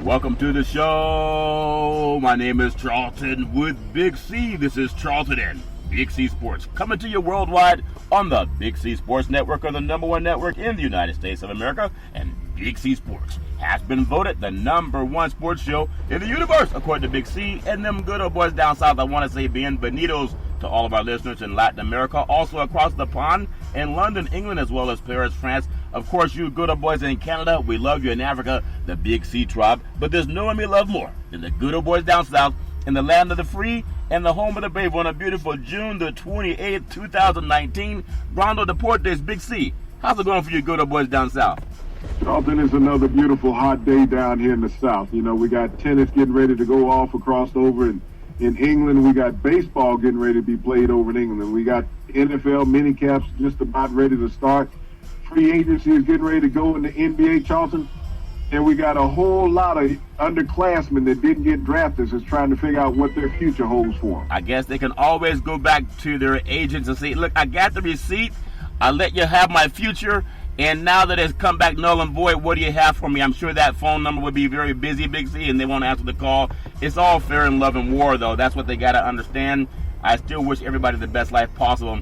Welcome to the show. My name is Charlton with Big C. This is Charlton and Big C Sports, coming to you worldwide on the Big C Sports Network, or the #1 network in the United States of America. And Big C Sports has been voted the #1 sports show in the universe, according to Big C and them good old boys down south. I want to say bienvenidos to all of our listeners in Latin America, also across the pond in London, England, as well as Paris, France. Of course, you good old boys in Canada, we love you. In Africa, the Big C tribe. But there's no one we love more than the good old boys down south in the land of the free and the home of the brave on a beautiful June the 28th, 2019. Rondo Deportes, Big C. How's it going for you good old boys down south? Charlton, is another beautiful hot day down here in the south. You know, we got tennis getting ready to go off across over in England. We got baseball getting ready to be played over in England. We got NFL minicaps just about ready to start. Free agency is getting ready to go in the NBA, Charlton. And we got a whole lot of underclassmen that didn't get drafted that's trying to figure out what their future holds for them. I guess they can always go back to their agents and say, look, I got the receipt. I let you have my future. And now that it's come back null and void, what do you have for me? I'm sure that phone number would be very busy, Big C, and they won't answer the call. It's all fair in love and war, though. That's what they got to understand. I still wish everybody the best life possible.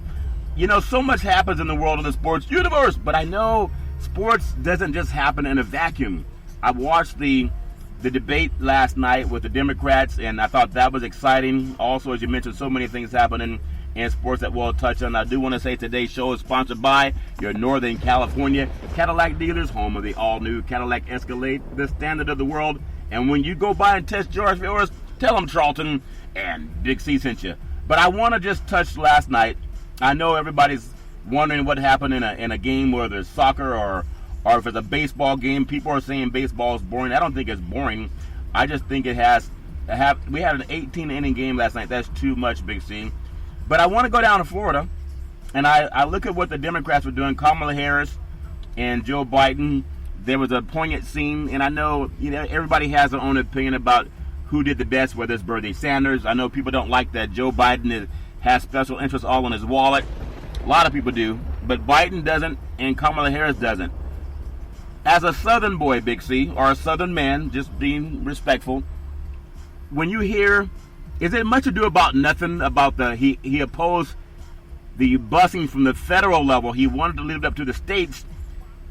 You know, so much happens in the world of the sports universe, but I know sports doesn't just happen in a vacuum. I watched the debate last night with the Democrats, and I thought that was exciting. Also, as you mentioned, so many things happening in sports that we'll touch on. I do want to say today's show is sponsored by your Northern California Cadillac dealers, home of the all-new Cadillac Escalade, the standard of the world. And when you go by and test yours for yours, tell them Charlton and Big C sent you. But I want to just touch last night. I know everybody's wondering what happened in a game, whether it's soccer or if it's a baseball game. People are saying baseball is boring. I don't think it's boring. I just think we had an 18-inning game last night. That's too much, Big C. But I want to go down to Florida, and I look at what the Democrats were doing. Kamala Harris and Joe Biden. There was a poignant scene, and I know everybody has their own opinion about who did the best, whether it's Bernie Sanders. I know people don't like that Joe Biden has special interests all in his wallet. A lot of people do, but Biden doesn't, and Kamala Harris doesn't. As a Southern boy, Big C, or a Southern man, just being respectful, when you hear, is it much ado about nothing about he opposed the busing from the federal level. He wanted to leave it up to the states,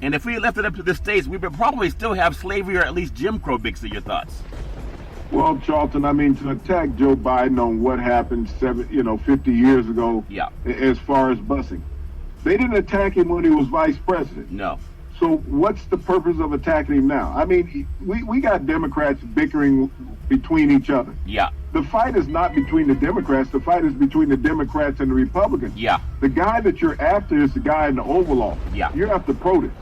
and if we left it up to the states, we would probably still have slavery or at least Jim Crow. Big C, your thoughts? Well, Charlton, I mean, to attack Joe Biden on what happened 50 years ago, as far as busing, they didn't attack him when he was vice president. No. So what's the purpose of attacking him now? I mean, we got Democrats bickering between each other. Yeah. The fight is not between the Democrats. The fight is between the Democrats and the Republicans. Yeah. The guy that you're after is the guy in the Oval Office. Yeah. You're after POTUS.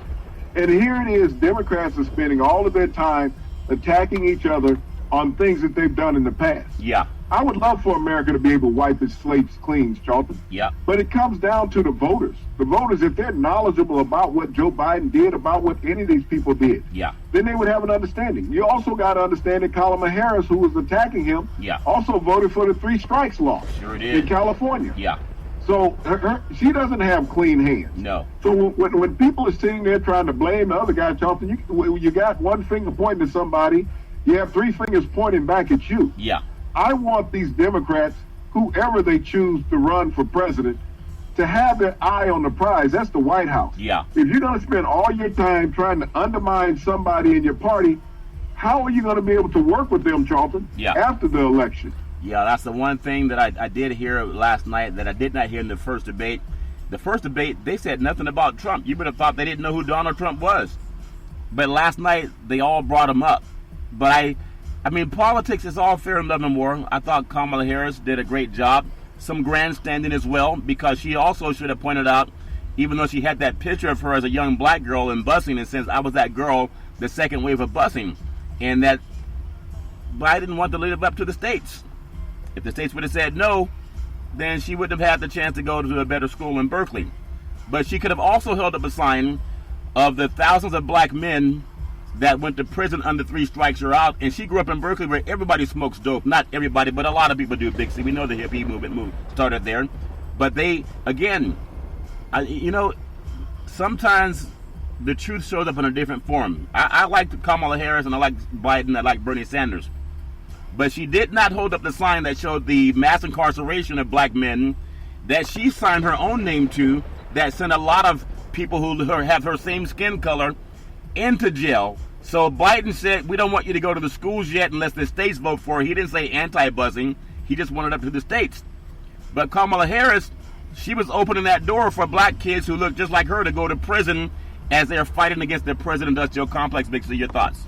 And here it is, Democrats are spending all of their time attacking each other on things that they've done in the past. Yeah. I would love for America to be able to wipe its slates clean, Charlton. Yeah. But it comes down to the voters. The voters, if they're knowledgeable about what Joe Biden did, about what any of these people did, then they would have an understanding. You also got to understand that Kamala Harris, who was attacking him, also voted for the 3 strikes law in California. Yeah. So she doesn't have clean hands. No. So when people are sitting there trying to blame the other guy, Charlton, you got one finger pointing at somebody, you have 3 fingers pointing back at you. Yeah. I want these Democrats, whoever they choose to run for president, to have their eye on the prize. That's the White House. Yeah. If you're going to spend all your time trying to undermine somebody in your party, how are you going to be able to work with them, Charlton, after the election? Yeah, that's the one thing that I did hear last night that I did not hear in the first debate. The first debate, they said nothing about Trump. You would have thought they didn't know who Donald Trump was. But last night, they all brought him up. But I mean, politics is all fair and love and war. I thought Kamala Harris did a great job. Some grandstanding as well, because she also should have pointed out, even though she had that picture of her as a young black girl in busing, and says, I was that girl, the second wave of busing, and that Biden wanted to leave it up to the states. If the states would have said no, then she wouldn't have had the chance to go to a better school in Berkeley. But she could have also held up a sign of the thousands of black men that went to prison under 3 strikes are out, and she grew up in Berkeley where everybody smokes dope. Not everybody, but a lot of people do, Big C. We know the hippie movement started there. But they, again, sometimes the truth shows up in a different form. I like Kamala Harris and I like Biden, I like Bernie Sanders. But she did not hold up the sign that showed the mass incarceration of black men that she signed her own name to, that sent a lot of people who have her same skin color into jail. So Biden said, we don't want you to go to the schools yet unless the states vote for it. He didn't say anti-busing. He just wanted it up to the states. But Kamala Harris, she was opening that door for black kids who look just like her to go to prison as they're fighting against the prison-industrial complex. Mixer, your thoughts?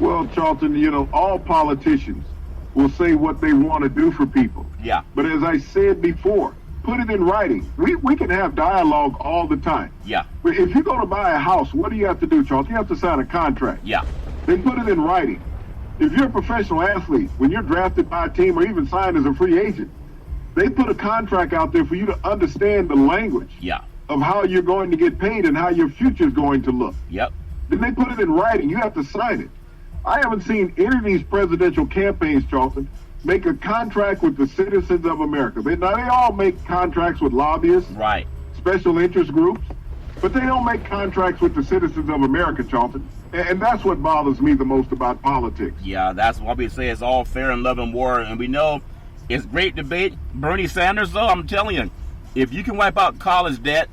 Well, Charlton, all politicians will say what they want to do for people. Yeah. But as I said before, put it in writing. We can have dialogue all the time. Yeah. But if you go to buy a house, what do you have to do, Charlton? You have to sign a contract. Yeah. Then put it in writing. If you're a professional athlete, when you're drafted by a team or even signed as a free agent, they put a contract out there for you to understand the language of how you're going to get paid and how your future is going to look. Yep. Then they put it in writing. You have to sign it. I haven't seen any of these presidential campaigns, Charlton, make a contract with the citizens of America. They all make contracts with lobbyists, right, special interest groups, but they don't make contracts with the citizens of America, Charlton. And that's what bothers me the most about politics. Yeah, that's why we say it's all fair in love and war. And we know it's great debate. Bernie Sanders, though, I'm telling you, if you can wipe out college debt,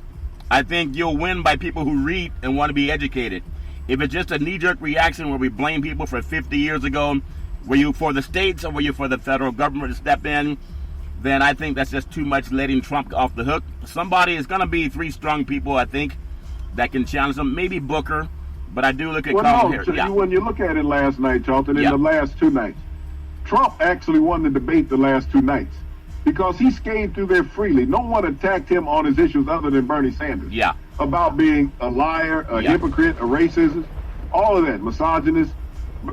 I think you'll win by people who read and want to be educated. If it's just a knee-jerk reaction where we blame people for 50 years ago, were you for the states or were you for the federal government to step in, then I think that's just too much letting Trump off the hook. Somebody is going to be three strong people, I think, that can challenge them. Maybe Booker, but I do look at Kamala Harris. When you look at it last night, Charlton, in the last two nights, Trump actually won the debate the last two nights because he skated through there freely. No one attacked him on his issues other than Bernie Sanders. Yeah. About being a liar, a hypocrite, a racist, all of that, misogynist.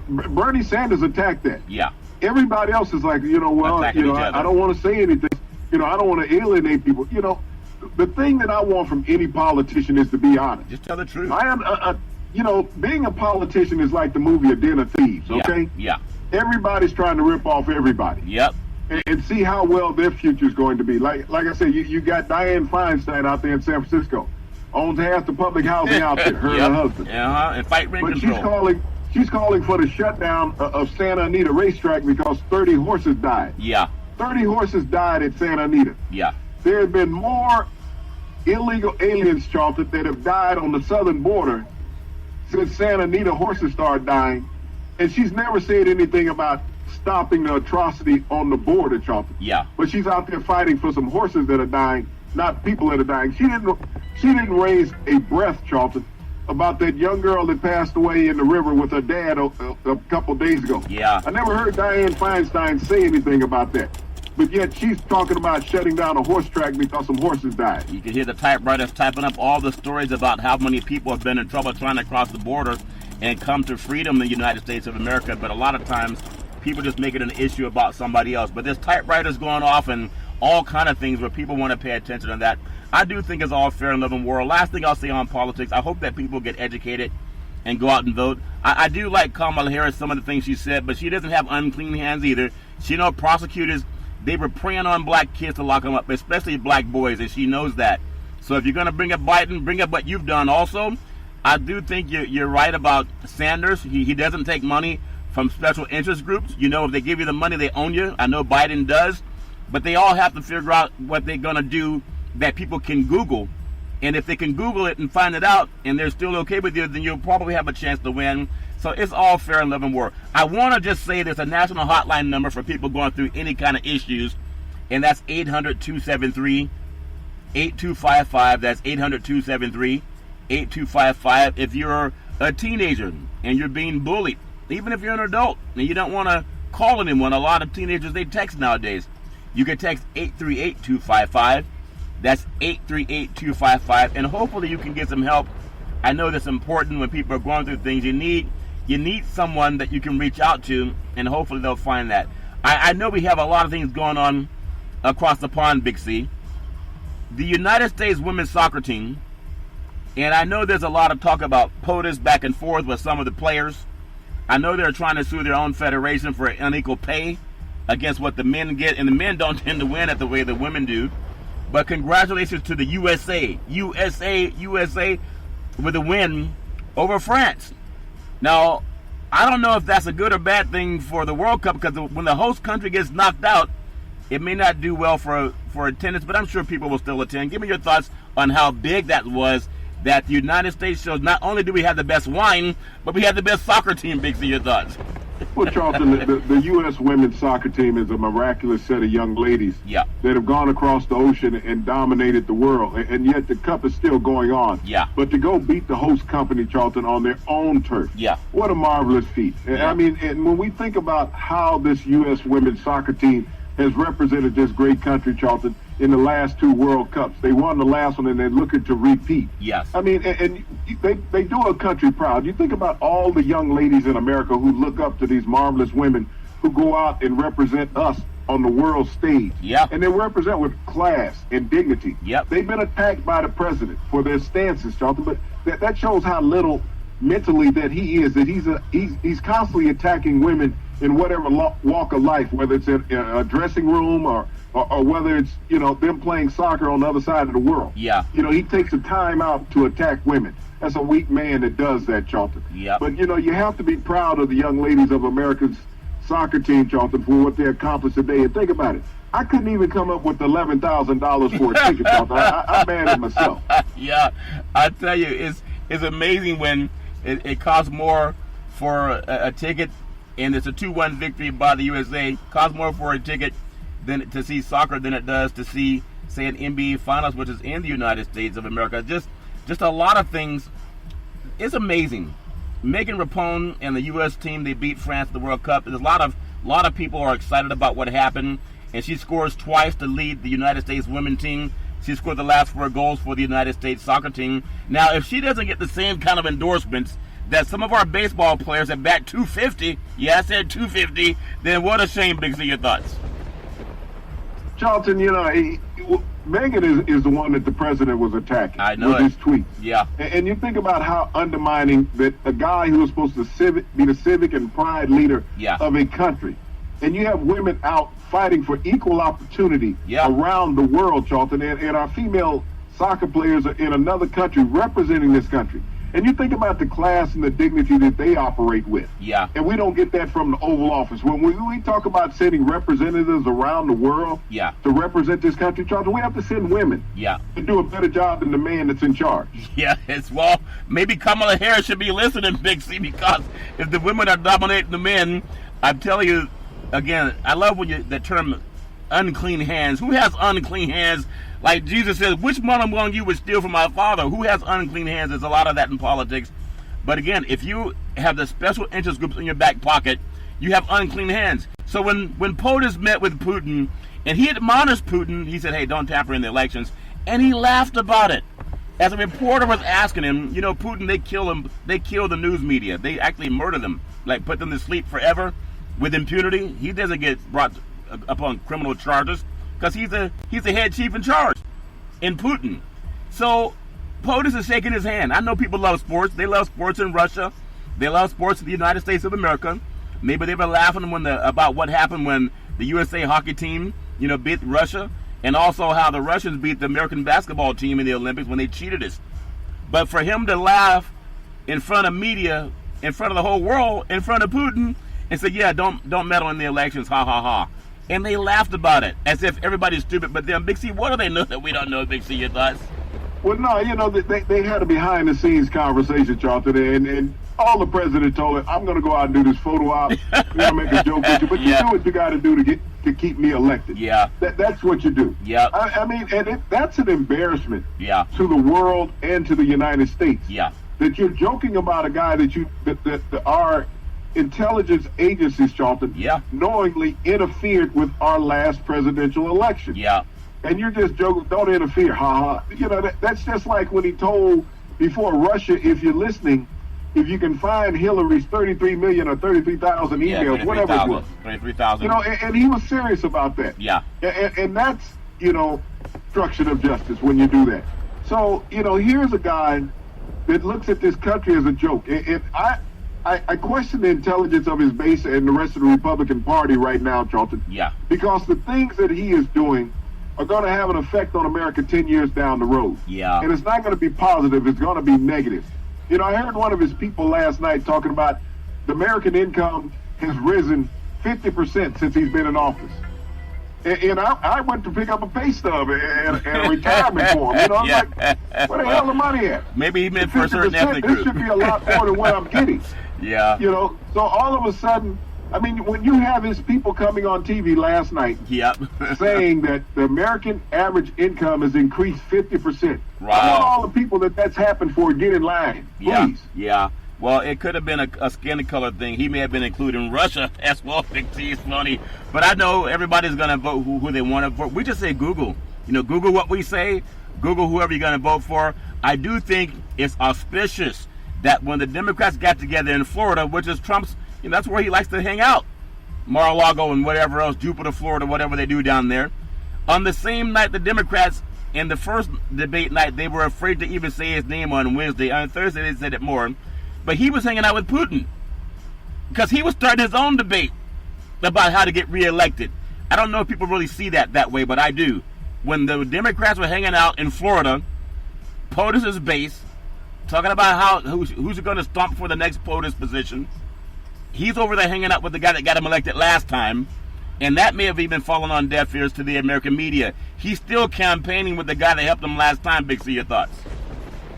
Bernie Sanders attacked that. Yeah. Everybody else is like, I don't want to say anything. I don't want to alienate people. The thing that I want from any politician is to be honest. Just tell the truth. I am, being a politician is like the movie A Den of Thieves, okay? Yeah. Everybody's trying to rip off everybody. Yep. And see how well their future is going to be. Like I said, you got Dianne Feinstein out there in San Francisco. Owns half the public housing out there, her and her husband. And fight rent control. She's calling for the shutdown of Santa Anita racetrack because 30 horses died. Yeah. 30 horses died at Santa Anita. Yeah. There have been more illegal aliens, Charlton, that have died on the southern border since Santa Anita horses started dying. And she's never said anything about stopping the atrocity on the border, Charlton. Yeah. But she's out there fighting for some horses that are dying, not people that are dying. She didn't raise a breath, Charlton, about that young girl that passed away in the river with her dad a couple days ago. Yeah. I never heard Dianne Feinstein say anything about that. But yet she's talking about shutting down a horse track because some horses died. You can hear the typewriters typing up all the stories about how many people have been in trouble trying to cross the border and come to freedom in the United States of America. But a lot of times people just make it an issue about somebody else. But there's typewriters going off and all kind of things where people want to pay attention to that. I do think it's all fair in love and war. Last thing I'll say on politics, I hope that people get educated and go out and vote. I do like Kamala Harris, some of the things she said, but she doesn't have unclean hands either. She knows prosecutors, they were preying on black kids to lock them up, especially black boys, and she knows that. So if you're going to bring up Biden, bring up what you've done also. I do think you're right about Sanders. He doesn't take money from special interest groups. If they give you the money, they own you. I know Biden does. But they all have to figure out what they're going to do that people can Google. And if they can Google it and find it out and they're still okay with you, then you'll probably have a chance to win. So it's all fair in love and war. I want to just say there's a national hotline number for people going through any kind of issues, and that's 800-273-8255. That's 800-273-8255. If you're a teenager and you're being bullied, even if you're an adult and you don't want to call anyone, a lot of teenagers, they text nowadays. You can text 838-255. That's 838-255, and hopefully you can get some help. I know that's important when people are going through things. You need someone that you can reach out to, and hopefully they'll find that. I know we have a lot of things going on across the pond, Big C. The United States women's soccer team, and I know there's a lot of talk about POTUS back and forth with some of the players. I know they're trying to sue their own federation for unequal pay against what the men get, and the men don't tend to win at the way the women do. But congratulations to the USA. with a win over France. Now, I don't know if that's a good or bad thing for the World Cup, because when the host country gets knocked out, it may not do well for attendance, but I'm sure people will still attend. Give me your thoughts on how big that was, that the United States shows not only do we have the best wine, but we have the best soccer team. Big, see your thoughts. Well, Charlton, the U.S. women's soccer team is a miraculous set of young ladies Yeah. that have gone across the ocean and dominated the world, and yet the cup is still going on. Yeah. But to go beat the host company, Charlton, on their own turf, Yeah. what a marvelous feat. Yeah. I mean, and when we think about how this U.S. women's soccer team has represented this great country, Charlton, in the last 2 World Cups. They won the last one, and they're looking to repeat. Yes. I mean, and they do a country proud. You think about all the young ladies in America who look up to these marvelous women who go out and represent us on the world stage. Yeah. And they represent with class and dignity. Yep. They've been attacked by the president for their stances, Charlton, but that shows how little mentally that he is, that he's constantly attacking women in whatever walk of life, whether it's in a dressing room or whether it's, them playing soccer on the other side of the world. Yeah. He takes the time out to attack women. That's a weak man that does that, Charlton. Yeah. But, you have to be proud of the young ladies of America's soccer team, Charlton, for what they accomplished today. And think about it. I couldn't even come up with $11,000 for a ticket, Charlton. I'm mad at myself. Yeah. I tell you, it's amazing when it costs more for a ticket, and it's a 2-1 victory by the USA. Costs more for a ticket than to see soccer than it does to see, say, an NBA Finals, which is in the United States of America. Just a lot of things. It's amazing. Megan Rapinoe and the U.S. team, they beat France in the World Cup. There's a lot of people are excited about what happened, and she scores twice to lead the United States women's team. She scored the last 4 goals for the United States soccer team. Now, if she doesn't get the same kind of endorsements that some of our baseball players that bat 250, yeah, I said 250, then what a shame, Big C, your thoughts. Charlton, Megan is the one that the president was attacking. I know with it. his tweets. Yeah. And you think about how undermining that a guy who was supposed to be the civic and pride leader Yeah. of a country, and you have women out fighting for equal opportunity Yeah. around the world, Charlton, and our female soccer players are in another country representing this country. And you think about the class and the dignity that they operate with. Yeah. And we don't get that from the Oval Office. When we talk about sending representatives around the world Yeah. to represent this country, Charlton, we have to send women Yeah. to do a better job than the man that's in charge. Yeah, well, maybe Kamala Harris should be listening, Big C, because if the women are dominating the men, I'm telling you, again, I love when the term unclean hands. Who has unclean hands? Like Jesus says, which one among you would steal from my father? Who has unclean hands? There's a lot of that in politics. But again, if you have the special interest groups in your back pocket, you have unclean hands. So when POTUS met with Putin, and he admonished Putin, he said, hey, don't tamper in the elections, and he laughed about it. As a reporter was asking him, Putin, they kill the news media. They actually murder them, like put them to sleep forever with impunity. He doesn't get brought upon criminal charges because he's the head chief in charge in Putin. So POTUS is shaking his hand. I know people love sports. They love sports in Russia. They love sports in the United States of America. Maybe they were laughing about what happened when the USA hockey team, beat Russia, and also how the Russians beat the American basketball team in the Olympics when they cheated us. But for him to laugh in front of media, in front of the whole world, in front of Putin, and say, yeah, don't meddle in the elections, ha ha ha. And they laughed about it as if everybody's stupid. But then, Big C, what do they know that we don't know, Big C, your thoughts? Well, no, they had a behind-the-scenes conversation, Charlton, and all the president told him, I'm going to go out and do this photo op. I'm going to make a joke with you, but Yeah. you do what you got to do to keep me elected. Yeah. That's what you do. Yeah. I mean, and that's an embarrassment Yeah. to the world and to the United States. Yeah. That you're joking about a guy that our intelligence agencies, Charlton, Yeah. knowingly interfered with our last presidential election. Yeah. And you're just joking, don't interfere, ha ha. That's just like when he told before Russia, if you're listening, if you can find Hillary's 33 million or 33,000 emails, whatever it was. 33,000. And he was serious about that. Yeah. And that's, obstruction of justice when you do that. So, here's a guy that looks at this country as a joke. And I question the intelligence of his base and the rest of the Republican Party right now, Charlton. Yeah. Because the things that he is doing are going to have an effect on America 10 years down the road. Yeah. And it's not going to be positive. It's going to be negative. You know, I heard one of his people last night talking about the American income has risen 50% since he's been in office. And I went to pick up a pay stub and a retirement form. You know, I'm Yeah. like, where the hell the money at? Maybe he meant for a certain 50%, ethnic this group. should be a lot more than what I'm getting. Yeah. You know, so all of a sudden, I mean, when you have his people coming on TV last night Yep. saying that the American average income has increased 50%, I Wow. want all the people that's happened for get in line, Yeah. please. Yeah. Well, it could have been a skin color thing. He may have been including Russia as well. Big T is funny. But I know everybody's going to vote who they want to vote. We just say Google. You know, Google what we say. Google whoever you're going to vote for. I do think it's auspicious that when the Democrats got together in Florida, which is Trump's, you know, that's where he likes to hang out. Mar-a-Lago and whatever else, Jupiter, Florida, whatever they do down there. On the same night, the Democrats, in the first debate night, they were afraid to even say his name on Wednesday. On Thursday, they said it more. But he was hanging out with Putin because he was starting his own debate about how to get reelected. I don't know if people really see that way, but I do. When the Democrats were hanging out in Florida, POTUS's base, talking about who's going to stomp for the next POTUS position, he's over there hanging out with the guy that got him elected last time, and that may have even fallen on deaf ears to the American media. He's still campaigning with the guy that helped him last time. Big C, your thoughts?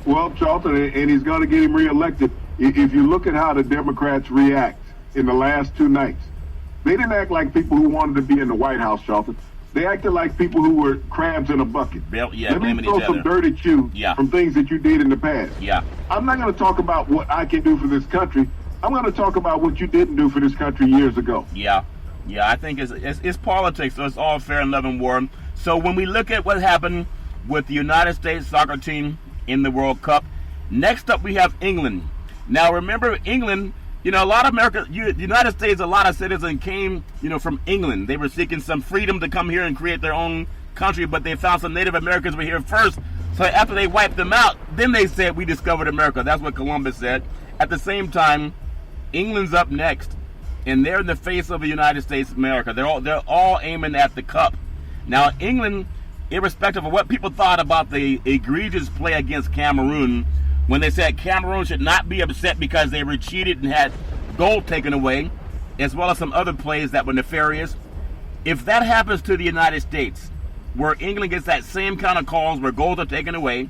Well, Charlton, and he's going to get him reelected. If you look at how the Democrats react in the last two nights, they didn't act like people who wanted to be in the White House, Charlton. They acted like people who were crabs in a bucket. Yeah, Let me blaming throw each some other. dirt at you Yeah. from things that you did in the past. Yeah. I'm not going to talk about what I can do for this country. I'm going to talk about what you didn't do for this country years ago. Yeah. I think it's politics, so it's all fair and love and war. So when we look at what happened with the United States soccer team in the World Cup, next up we have England. Now remember, England, you know, a lot of United States, a lot of citizens came, you know, from England. They were seeking some freedom to come here and create their own country, but they found some Native Americans were here first. So after they wiped them out, then they said, we discovered America. That's what Columbus said. At the same time, England's up next, and they're in the face of the United States of America. They're all aiming at the cup. Now, England, irrespective of what people thought about the egregious play against Cameroon, when they said Cameroon should not be upset because they were cheated and had gold taken away, as well as some other plays that were nefarious. If that happens to the United States, where England gets that same kind of calls where goals are taken away,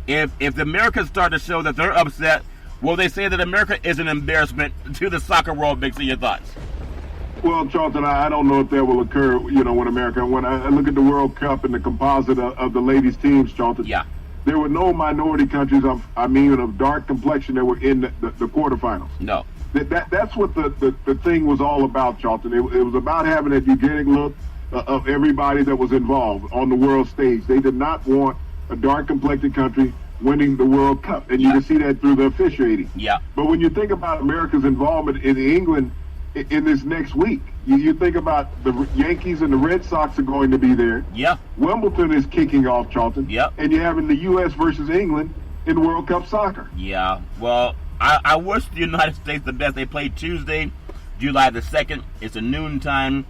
if the Americans start to show that they're upset, will they say that America is an embarrassment to the soccer world? Big C, your thoughts? Well, Charlton, I don't know if that will occur, you know, when I look at the World Cup and the composite of the ladies' teams, Charlton. Yeah. There were no minority countries of dark complexion that were in the quarterfinals. No. That's what the thing was all about, Charlton. It was about having a eugenic look of everybody that was involved on the world stage. They did not want a dark-complected country winning the World Cup, and you can see that through the officiating. Yeah. But when you think about America's involvement in England in this next week, you think about the Yankees and the Red Sox are going to be there. Yeah. Wimbledon is kicking off, Charlton. Yep. And you're having the U.S. versus England in World Cup soccer. Yeah. Well, I wish the United States the best. They played Tuesday, July the 2nd. It's a noon time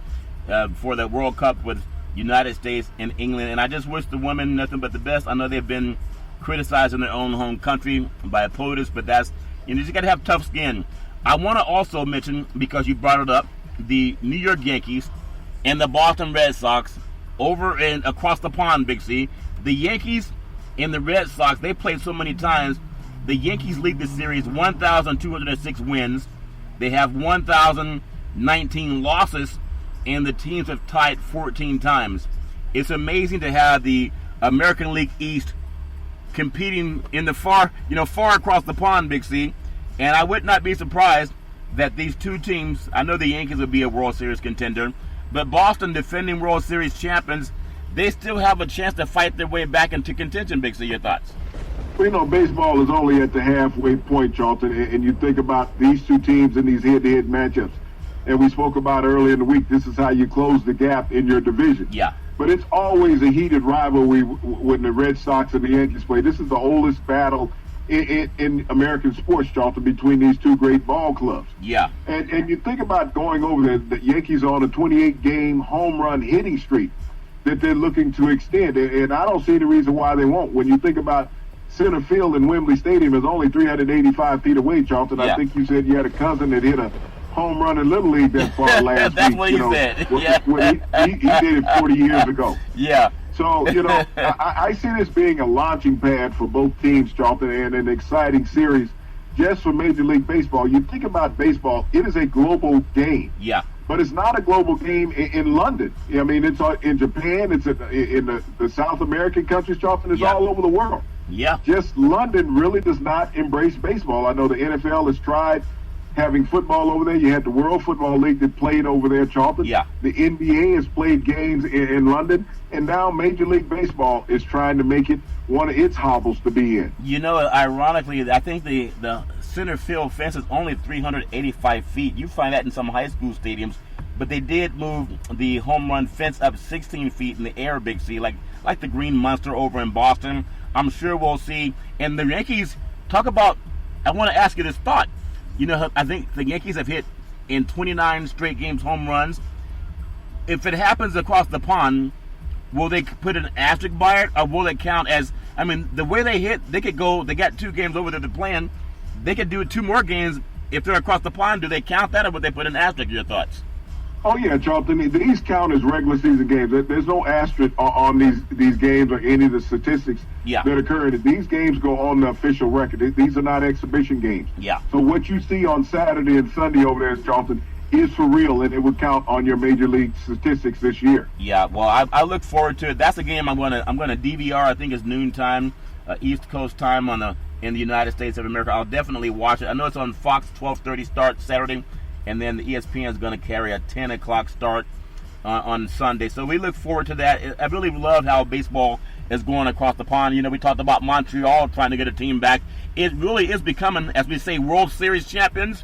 for the World Cup with United States and England. And I just wish the women nothing but the best. I know they've been criticized in their own home country by POTUS, but that's, you know, you got to have tough skin. I want to also mention, because you brought it up, the New York Yankees and the Boston Red Sox over and across the pond, Big C. The Yankees and the Red Sox, they played so many times. The Yankees lead the series 1,206 wins. They have 1,019 losses, and the teams have tied 14 times. It's amazing to have the American League East competing in the far across the pond, Big C. And I would not be surprised that these two teams, I know the Yankees would be a World Series contender, but Boston, defending World Series champions, they still have a chance to fight their way back into contention, Big C. Your thoughts? Well, you know, baseball is only at the halfway point, Charlton, and you think about these two teams in these head-to-head matchups. And we spoke about earlier in the week, this is how you close the gap in your division. Yeah. But it's always a heated rivalry when the Red Sox and the Yankees play. This is the oldest battle in American sports, Charlton, between these two great ball clubs. Yeah. And you think about going over there, the Yankees are on a 28-game home run hitting streak. that they're looking to extend, and I don't see any reason why they won't. When you think about center field in Wembley Stadium is only 385 feet away, Charlton. Yeah. I think you said you had a cousin that hit a home run in Little League that far last That's week. what he said. He did it 40 years ago. Yeah. So, I see this being a launching pad for both teams, Charlton, and an exciting series just for Major League Baseball. You think about baseball, it is a global game. Yeah. But it's not a global game in London. I mean, it's in Japan, it's in the South American countries, Charlton, it's all over the world. Yeah. Just London really does not embrace baseball. I know the NFL has tried having football over there. You had the World Football League that played over there, Charlton. Yeah. The NBA has played games in London, and now Major League Baseball is trying to make it one of its hobbles to be in. Ironically, I think the center field fence is only 385 feet. You find that in some high school stadiums, but they did move the home run fence up 16 feet in the air, Big C, like the Green Monster over in Boston. I'm sure we'll see. And the Yankees, I want to ask you this thought. I think the Yankees have hit in 29 straight games home runs. If it happens across the pond, will they put an asterisk by it, or will it count as, the way they hit, they got 2 games over there to plan. They could do 2 more games if they're across the pond. Do they count that, or would they put an asterisk? Your thoughts? Oh, yeah, Charlton. These count as regular season games. There's no asterisk on these games or any of the statistics that occur. These games go on the official record. These are not exhibition games. Yeah. So what you see on Saturday and Sunday over there, Charlton, is for real, and it would count on your Major League statistics this year. Yeah, well, I look forward to it. That's a game I'm gonna DVR. I think it's noontime, East Coast time in the United States of America. I'll definitely watch it. I know it's on Fox, 12:30 start Saturday. And then the ESPN is going to carry a 10 o'clock start on Sunday. So we look forward to that. I really love how baseball is going across the pond. We talked about Montreal trying to get a team back. It really is becoming, as we say, World Series champions.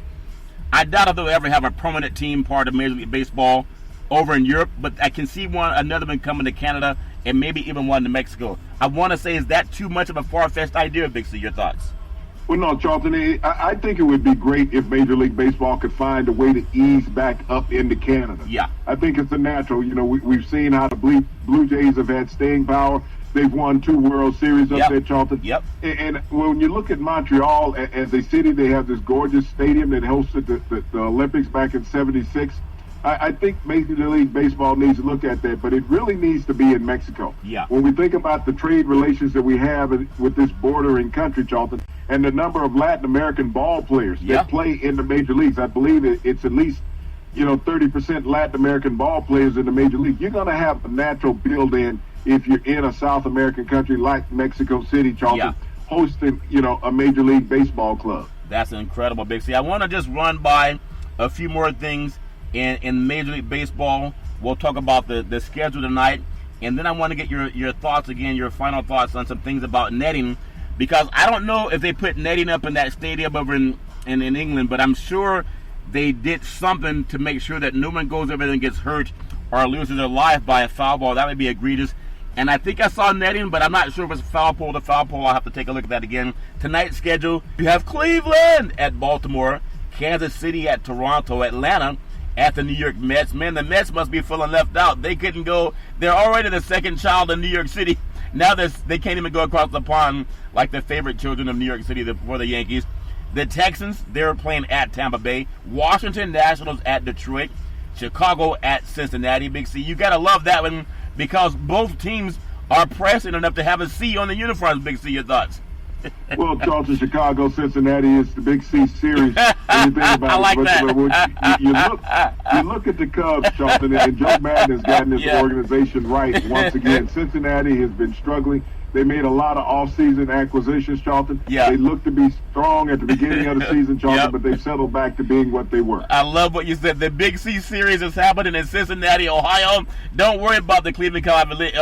I doubt if they'll ever have a permanent team part of Major League Baseball over in Europe, but I can see another one coming to Canada and maybe even one to Mexico. I want to say, is that too much of a far-fetched idea, Big C? Your thoughts? Well, no, Charlton, I think it would be great if Major League Baseball could find a way to ease back up into Canada. Yeah. I think it's a natural. We've seen how the Blue Jays have had staying power. They've won 2 World Series up there, Charlton. Yep. And when you look at Montreal as a city, they have this gorgeous stadium that hosted the Olympics back in '76. I think Major League Baseball needs to look at that, but it really needs to be in Mexico. Yeah. When we think about the trade relations that we have with this bordering country, Charlton, and the number of Latin American ball players that play in the major leagues, I believe it's at least 30% Latin American ball players in the major league. You're going to have a natural build-in if you're in a South American country like Mexico City, Charlton, hosting a Major League Baseball club. That's incredible, Big C. I want to just run by a few more things in Major League Baseball. We'll talk about the schedule tonight, and then I want to get your thoughts again, your final thoughts on some things about netting, because I don't know if they put netting up in that stadium over in England, but I'm sure they did something to make sure that no one goes over there and gets hurt or loses their life by a foul ball. That would be egregious. And I think I saw netting, but I'm not sure if it's foul pole to foul pole. I'll have to take a look at that again. Tonight's schedule, you have Cleveland at Baltimore, Kansas City at Toronto, Atlanta at the New York Mets. Man, the Mets must be feeling left out. They couldn't go. They're already the second child of New York City. Now they can't even go across the pond like the favorite children of New York City for the Yankees. The Texans, they're playing at Tampa Bay. Washington Nationals at Detroit. Chicago at Cincinnati. Big C, you got to love that one because both teams are pressing enough to have a C on the uniforms. Big C, your thoughts? Well, Charlton, Chicago, Cincinnati is the Big C series. When you think about I like that. You look at the Cubs, Charlton, and Joe Madden has gotten this organization right once again. Cincinnati has been struggling. They made a lot of off-season acquisitions, Charlton. Yeah. They looked to be strong at the beginning of the season, Charlton, but they've settled back to being what they were. I love what you said. The Big C series is happening in Cincinnati, Ohio. Don't worry about the Cleveland Cavaliers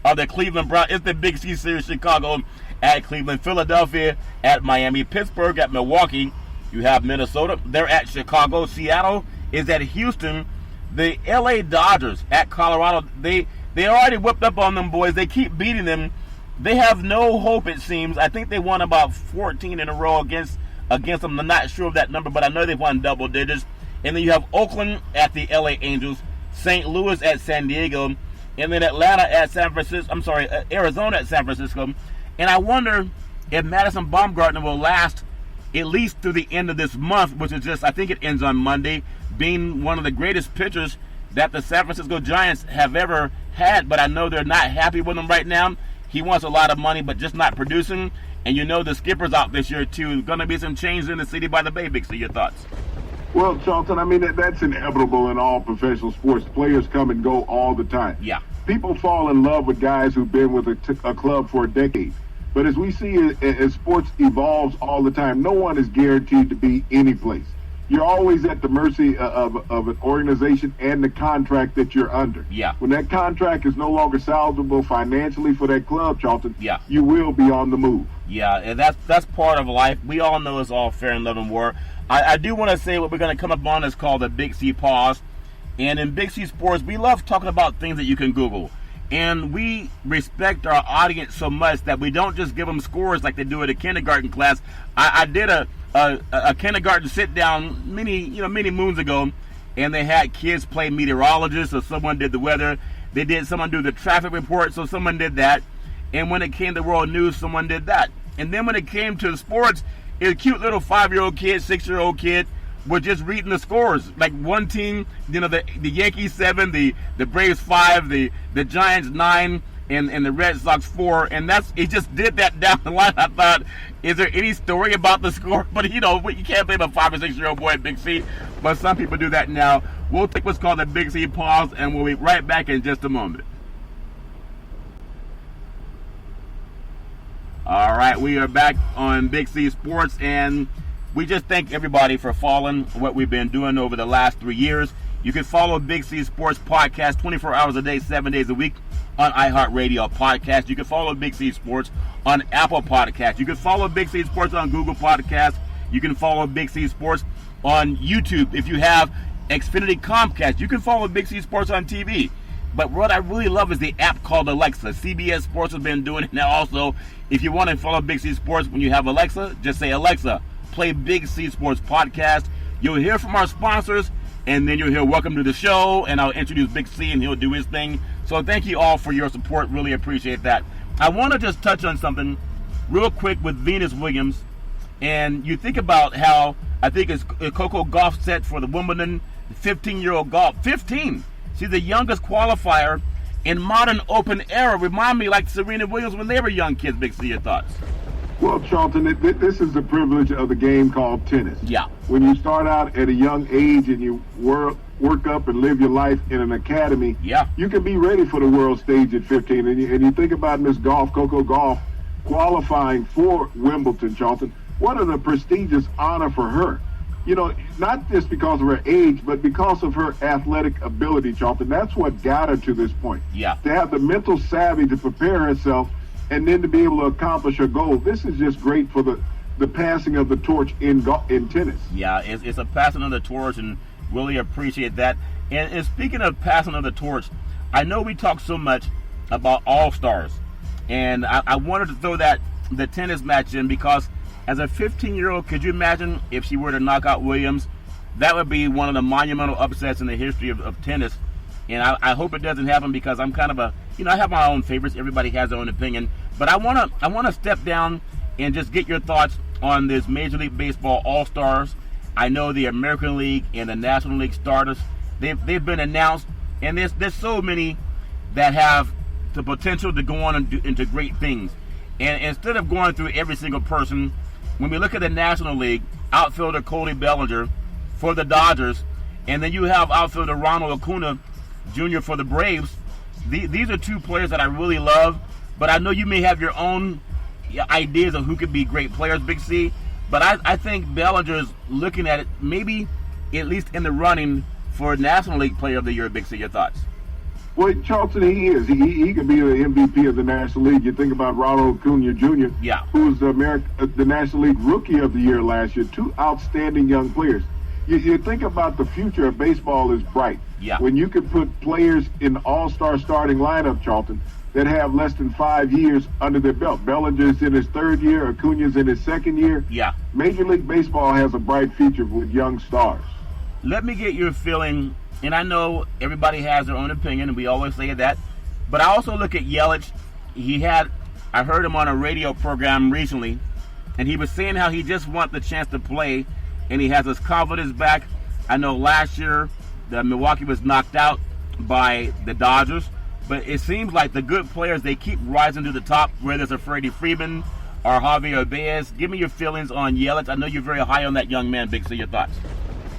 or the Cleveland Browns. It's the Big C series, Chicago at Cleveland, Philadelphia at Miami, Pittsburgh at Milwaukee. You have Minnesota. They're at Chicago. Seattle is at Houston. The LA Dodgers at Colorado. They already whipped up on them boys. They keep beating them. They have no hope, it seems. I think they won about 14 in a row against them. I'm not sure of that number, but I know they've won double digits. And then you have Oakland at the LA Angels, St. Louis at San Diego, and then Atlanta at San Francisco. I'm sorry, Arizona at San Francisco. And I wonder if Madison Bumgarner will last at least through the end of this month, which is just, I think it ends on Monday, being one of the greatest pitchers that the San Francisco Giants have ever had. But I know they're not happy with him right now. He wants a lot of money, but just not producing. And you know the skipper's out this year, too. Going to be some changes in the city by the Bay. Big C, your thoughts? Well, Charlton, I mean, that's inevitable in all professional sports. Players come and go all the time. Yeah. People fall in love with guys who've been with a club for a decade. But as we see, as sports evolves all the time, no one is guaranteed to be any place. You're always at the mercy of an organization and the contract that you're under. Yeah. When that contract is no longer salvageable financially for that club, Charlton, yeah, you will be on the move. Yeah, and that's part of life. We all know it's all fair and love and war. I do want to say what we're going to come up on is called the Big C Pause. And in Big C Sports, we love talking about things that you can Google. And we respect our audience so much that we don't just give them scores like they do at a kindergarten class. I did a kindergarten sit down many moons ago, and they had kids play meteorologist, so someone did the weather. Someone do the traffic report, so someone did that. And when it came to world news, someone did that. And then when it came to sports, a cute little 5-year-old kid, 6-year-old kid were just reading the scores. Like one team, the Yankees 7, the Braves 5, the Giants 9, and the Red Sox 4. And he just did that down the line. I thought, is there any story about the score? But you can't blame a 5 or 6-year-old boy at Big C. But some people do that now. We'll take what's called the Big C Pause, and we'll be right back in just a moment. All right, we are back on Big C Sports, and we just thank everybody for following what we've been doing over the last 3 years. You can follow Big C Sports Podcast 24 hours a day, 7 days a week on iHeartRadio Podcast. You can follow Big C Sports on Apple Podcast. You can follow Big C Sports on Google Podcast. You can follow Big C Sports on YouTube. If you have Xfinity Comcast, you can follow Big C Sports on TV. But what I really love is the app called Alexa. CBS Sports has been doing it now also. If you want to follow Big C Sports when you have Alexa, just say, Alexa, play Big C Sports Podcast. You'll hear from our sponsors, and then you'll hear welcome to the show, and I'll introduce Big C, and he'll do his thing. So thank you all for your support. Really appreciate that. I want to just touch on something real quick with Venus Williams. And you think about how, I think it's Coco Gauff set for the Wimbledon 15-year-old golf. 15! She's the youngest qualifier in modern open era. Remind me like Serena Williams when they were young kids. Big C, your thoughts? Well, Charlton, this is the privilege of the game called tennis. Yeah. When you start out at a young age and you work up and live your life in an academy, yeah, you can be ready for the world stage at 15. And you think about Miss Gauff, Coco Gauff, qualifying for Wimbledon, Charlton. What a prestigious honor for her. Not just because of her age, but because of her athletic ability, Charlton. That's what got her to this point. Yeah. To have the mental savvy to prepare herself and then to be able to accomplish her goal. This is just great for the passing of the torch in tennis. Yeah, it's a passing of the torch, and really appreciate that. And speaking of passing of the torch, I know we talk so much about All-Stars, and I wanted to throw the tennis match in because as a 15-year-old, could you imagine if she were to knock out Williams? That would be one of the monumental upsets in the history of tennis. And I hope it doesn't happen because I'm kind of I have my own favorites. Everybody has their own opinion. But I want to step down and just get your thoughts on this Major League Baseball All-Stars. I know the American League and the National League starters, they've been announced. And there's so many that have the potential to go on and into great things. And instead of going through every single person, when we look at the National League, outfielder Cody Bellinger for the Dodgers, and then you have outfielder Ronald Acuna Jr. for the Braves. These are two players that I really love, but I know you may have your own ideas of who could be great players, Big C, but I think Bellinger's looking at it maybe at least in the running for National League Player of the Year. Big C, your thoughts? Well, Charlton, he is. He could be the MVP of the National League. You think about Ronald Acuna Jr., yeah, who was the National League Rookie of the Year last year. Two outstanding young players. You think about the future of baseball is bright. Yeah. When you could put players in the all-star starting lineup, Charlton, that have less than 5 years under their belt. Bellinger's in his 3rd year. Acuna's in his 2nd year. Yeah. Major League Baseball has a bright future with young stars. Let me get your feeling, and I know everybody has their own opinion, and we always say that, But I also look at Yelich. I heard him on a radio program recently, and he was saying how he just wants the chance to play, and he has his confidence back. I know last year the Milwaukee was knocked out by the Dodgers, but it seems like the good players, they keep rising to the top, whether it's a Freddie Freeman or Javier Baez. Give me your feelings on Yelich. I know you're very high on that young man, Big C. Your thoughts?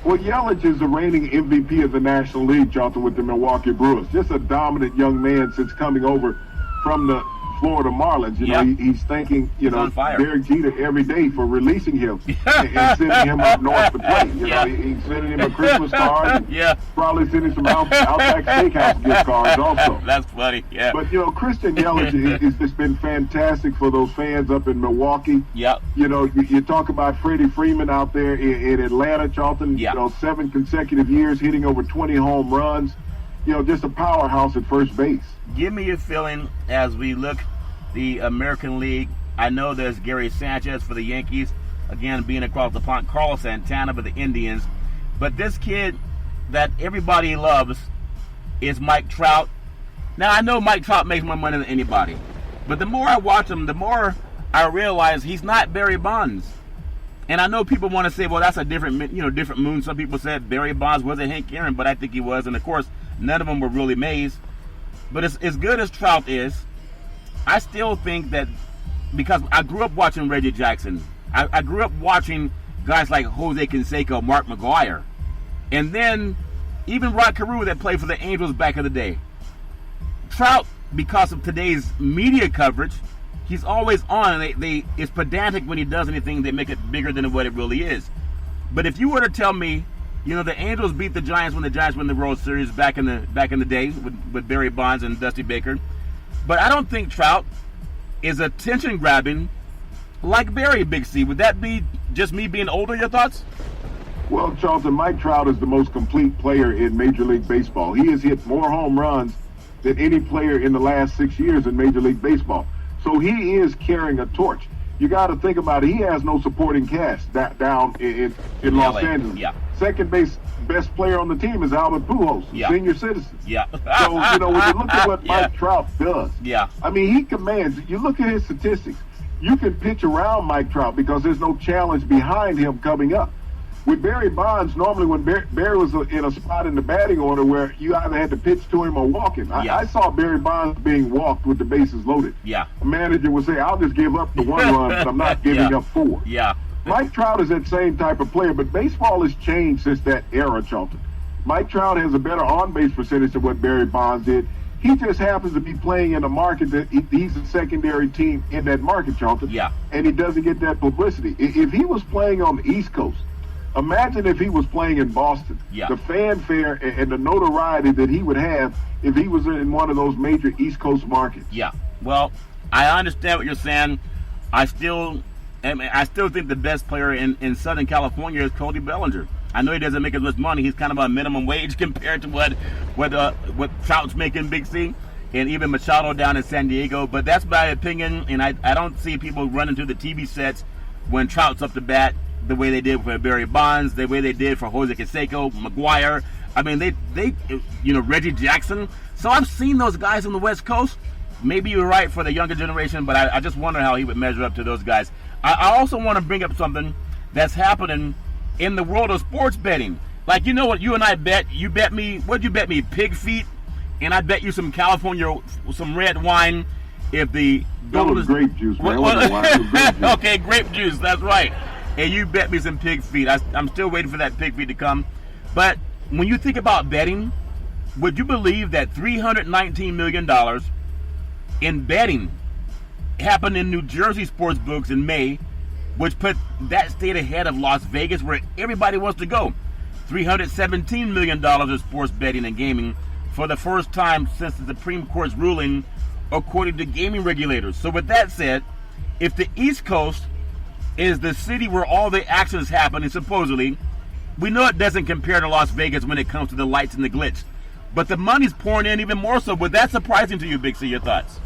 Well, Yelich is the reigning MVP of the National League, Jonathan, with the Milwaukee Brewers. Just a dominant young man since coming over from the Florida Marlins. You know, he's thanking, Derek Jeter every day for releasing him and sending him up north to play. You know, he's sending him a Christmas card. Probably sending some Outback Steakhouse gift cards also. That's funny, But, Christian Yelich has just been fantastic for those fans up in Milwaukee. You talk about Freddie Freeman out there in Atlanta, Charlton, 7 consecutive years hitting over 20 home runs. Just a powerhouse at first base. Give me your feeling as we look the American League. I know there's Gary Sanchez for the Yankees, again being across the pond, Carl Santana for the Indians. But this kid that everybody loves is Mike Trout. Now, I know Mike Trout makes more money than anybody, but the more I watch him, the more I realize he's not Barry Bonds. And I know people want to say, well, that's a different moon. Some people said Barry Bonds was a Hank Aaron, but I think he was. And, of course, none of them were really Mays. But as good as Trout is, I still think that because I grew up watching Reggie Jackson. I grew up watching guys like Jose Canseco, Mark McGwire. And then even Rod Carew that played for the Angels back in the day. Trout, because of today's media coverage, he's always on. And it's pedantic when he does anything. They make it bigger than what it really is. But if you were to tell me, the Angels beat the Giants when the Giants won the World Series back in the day with Barry Bonds and Dusty Baker. But I don't think Trout is attention grabbing like Barry, Big C. Would that be just me being older? Your thoughts? Well, Charlton, Mike Trout is the most complete player in Major League Baseball. He has hit more home runs than any player in the last 6 years in Major League Baseball. So he is carrying a torch. You got to think about it. He has no supporting cast down in Los Angeles. Second best player on the team is Albert Pujols, senior citizen. So, when you look at what Mike Trout does, I mean, he commands. You look at his statistics, you can pitch around Mike Trout because there's no challenge behind him coming up. With Barry Bonds, normally when Barry was in a spot in the batting order where you either had to pitch to him or walk him. I saw Barry Bonds being walked with the bases loaded. A manager would say, I'll just give up the 1 run, but I'm not giving up 4. Mike Trout is that same type of player, but baseball has changed since that era, Charlton. Mike Trout has a better on-base percentage than what Barry Bonds did. He just happens to be playing in a market that he's a secondary team in that market, Charlton. And he doesn't get that publicity. If he was playing on the East Coast, imagine if he was playing in Boston. The fanfare and the notoriety that he would have if he was in one of those major East Coast markets. Well, I understand what you're saying. I still think the best player in Southern California is Cody Bellinger. I know he doesn't make as much money. He's kind of a minimum wage compared to what Trout's making, Big C, and even Machado down in San Diego. But that's my opinion, and I don't see people running to the TV sets when Trout's up to bat the way they did for Barry Bonds, the way they did for Jose Canseco, McGwire. I mean, they Reggie Jackson. So I've seen those guys on the West Coast. Maybe you're right for the younger generation, but I just wonder how he would measure up to those guys. I also want to bring up something that's happening in the world of sports betting. Like, you know what you and I bet? You bet me, what'd you bet me? Pig feet? And I bet you some California, some red wine. If the that was grape juice, man. Grape juice. Okay, grape juice, that's right. And you bet me some pig feet. I'm still waiting for that pig feet to come. But when you think about betting, would you believe that $319 million in betting happened in New Jersey sports books in May, which put that state ahead of Las Vegas, where everybody wants to go? $317 million in sports betting and gaming for the first time since the Supreme Court's ruling, according to gaming regulators. So with that said, if the East Coast is the city where all the action is happening, supposedly, we know it doesn't compare to Las Vegas when it comes to the lights and the glitz. But the money's pouring in even more so. Was that surprising to you, Big C? Your thoughts?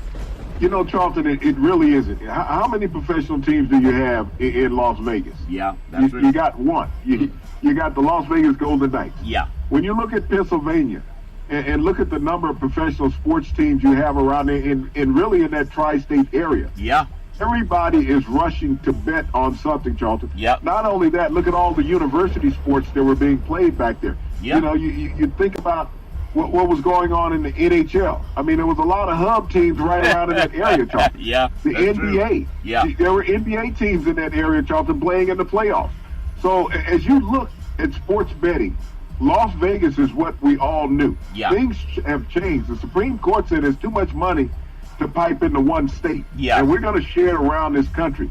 Charlton, it really isn't. How many professional teams do you have in Las Vegas? That's you got one. You got the Las Vegas Golden Knights. When you look at Pennsylvania, and look at the number of professional sports teams you have around there in really in that tri-state area. Yeah. Everybody is rushing to bet on something, Charlton. Yep. Not only that, look at all the university sports that were being played back there. Yep. You know, you think about what was going on in the NHL. I mean, there was a lot of hub teams right around in that area, Charlton. Yeah, the that's NBA. True. Yeah. There were NBA teams in that area, Charlton, playing in the playoffs. So as you look at sports betting, Las Vegas is what we all knew. Yeah. Things have changed. The Supreme Court said there's too much money to pipe into one state. Yeah. And we're going to share it around this country.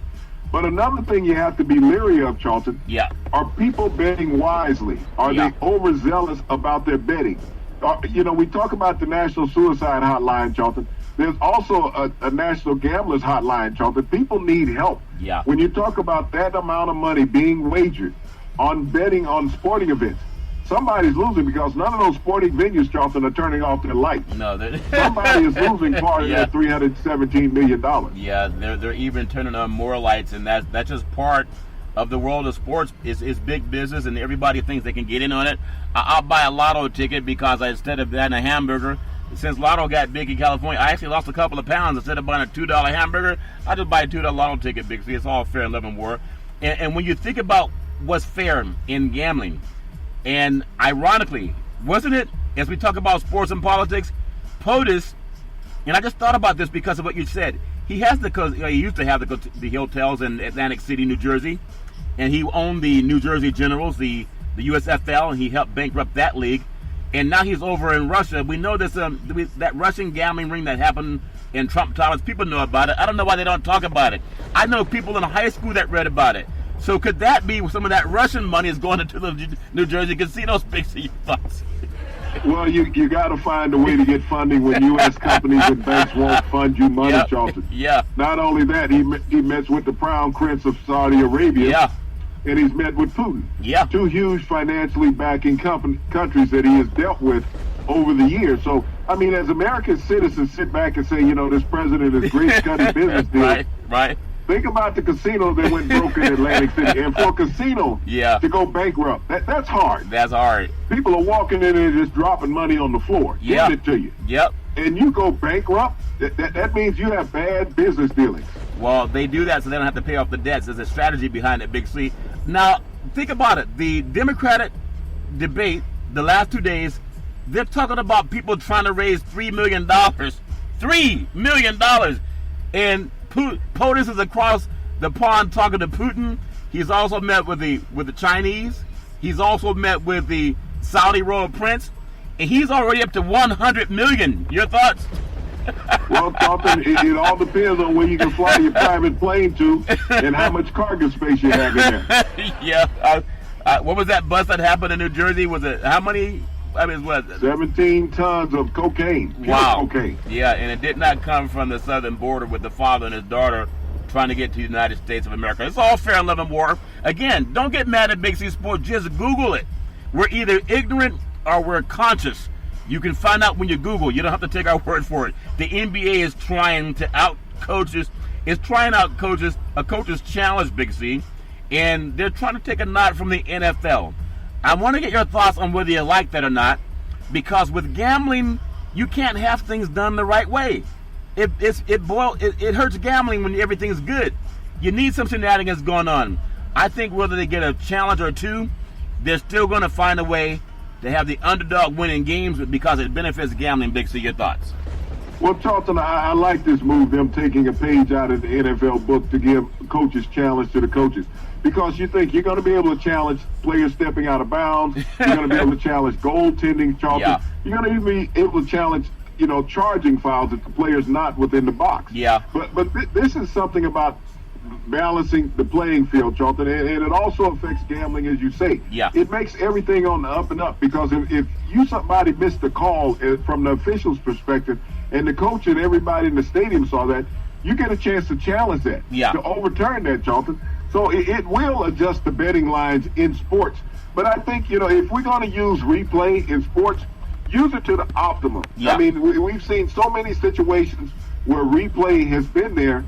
But another thing you have to be leery of, Charlton, Yeah. are people betting wisely? Are Yeah. they overzealous about their betting? You know, we talk about the National Suicide Hotline, Charlton. There's also a National Gamblers Hotline, Charlton. People need help. Yeah. When you talk about that amount of money being wagered on betting on sporting events, somebody's losing because none of those sporting venues, Charlton, are turning off their lights. No, Somebody is losing part of Yeah. that $317 million. Yeah, they're even turning on more lights, and that's just part of the world of sports. Is big business, and everybody thinks they can get in on it. I'll buy a lotto ticket because instead of that and a hamburger, since lotto got big in California, I actually lost a couple of pounds. Instead of buying a $2 hamburger, I just buy a $2 lotto ticket because it's all fair and love and war. And when you think about what's fair in gambling, and ironically, wasn't it, as we talk about sports and politics, POTUS, and I just thought about this because of what you said. He has he used to have the hotels in Atlantic City, New Jersey, and he owned the New Jersey Generals, the USFL, and he helped bankrupt that league. And now he's over in Russia. We know this that Russian gambling ring that happened in Trump Towers. People know about it. I don't know why they don't talk about it. I know people in high school that read about it. So could that be some of that Russian money is going into the New Jersey casinos? Big C thoughts. Well, you got to find a way to get funding when U.S. companies and banks won't fund you money, Yep. Charlton. Yeah. Not only that, he met with the Crown Prince of Saudi Arabia. Yeah. And he's met with Putin. Yeah. Two huge financially backing countries that he has dealt with over the years. So, I mean, as American citizens sit back and say, you know, this president is great cutting business deals. Right. Think about the casino that went broke in Atlantic City. And for a casino Yeah. to go bankrupt, that's hard. That's hard. People are walking in and just dropping money on the floor, Yeah. giving it to you. Yep. And you go bankrupt, that means you have bad business dealings. Well, they do that so they don't have to pay off the debts. There's a strategy behind it, Big C. Now, think about it. The Democratic debate, the last 2 days, they're talking about people trying to raise $3 million. $3 million! And POTUS is across the pond talking to Putin. He's also met with the Chinese. He's also met with the Saudi royal prince. And he's already up to $100 million. Your thoughts? Well, Charlton, it all depends on where you can fly your private plane to and how much cargo space you have in there. Yeah. What was that bust that happened in New Jersey? Was it how many? I mean, what? 17 tons of cocaine. Pure Wow. cocaine. Yeah, and it did not come from the southern border with the father and his daughter trying to get to the United States of America. It's all fair and love and war. Again, don't get mad at Big C Sports. Just Google it. We're either ignorant or we're conscious. You can find out when you Google. You don't have to take our word for it. The NBA is trying to out coaches. It's trying out coaches. A coach's challenge, Big C, and they're trying to take a nod from the NFL. I want to get your thoughts on whether you like that or not, because with gambling, you can't have things done the right way. It hurts gambling when everything's good. You need some shenanigans going on. I think whether they get a challenge or two, they're still going to find a way to have the underdog winning games because it benefits gambling. Big C, your thoughts? Well, Charlton, I like this move, them taking a page out of the NFL book to give coaches challenge to the coaches. Because you think you're going to be able to challenge players stepping out of bounds. You're going to be able to challenge goaltending, Charlton. Yeah. You're going to even be able to challenge, charging fouls if the player's not within the box. Yeah. But this is something about balancing the playing field, Charlton, and it also affects gambling, as you say. Yeah. It makes everything on the up and up, because if somebody missed the call from the official's perspective, and the coach and everybody in the stadium saw that, you get a chance to challenge that, Yeah. to overturn that, Charlton. So it will adjust the betting lines in sports. But I think, if we're going to use replay in sports, use it to the optimum. Yeah. I mean, we've seen so many situations where replay has been there,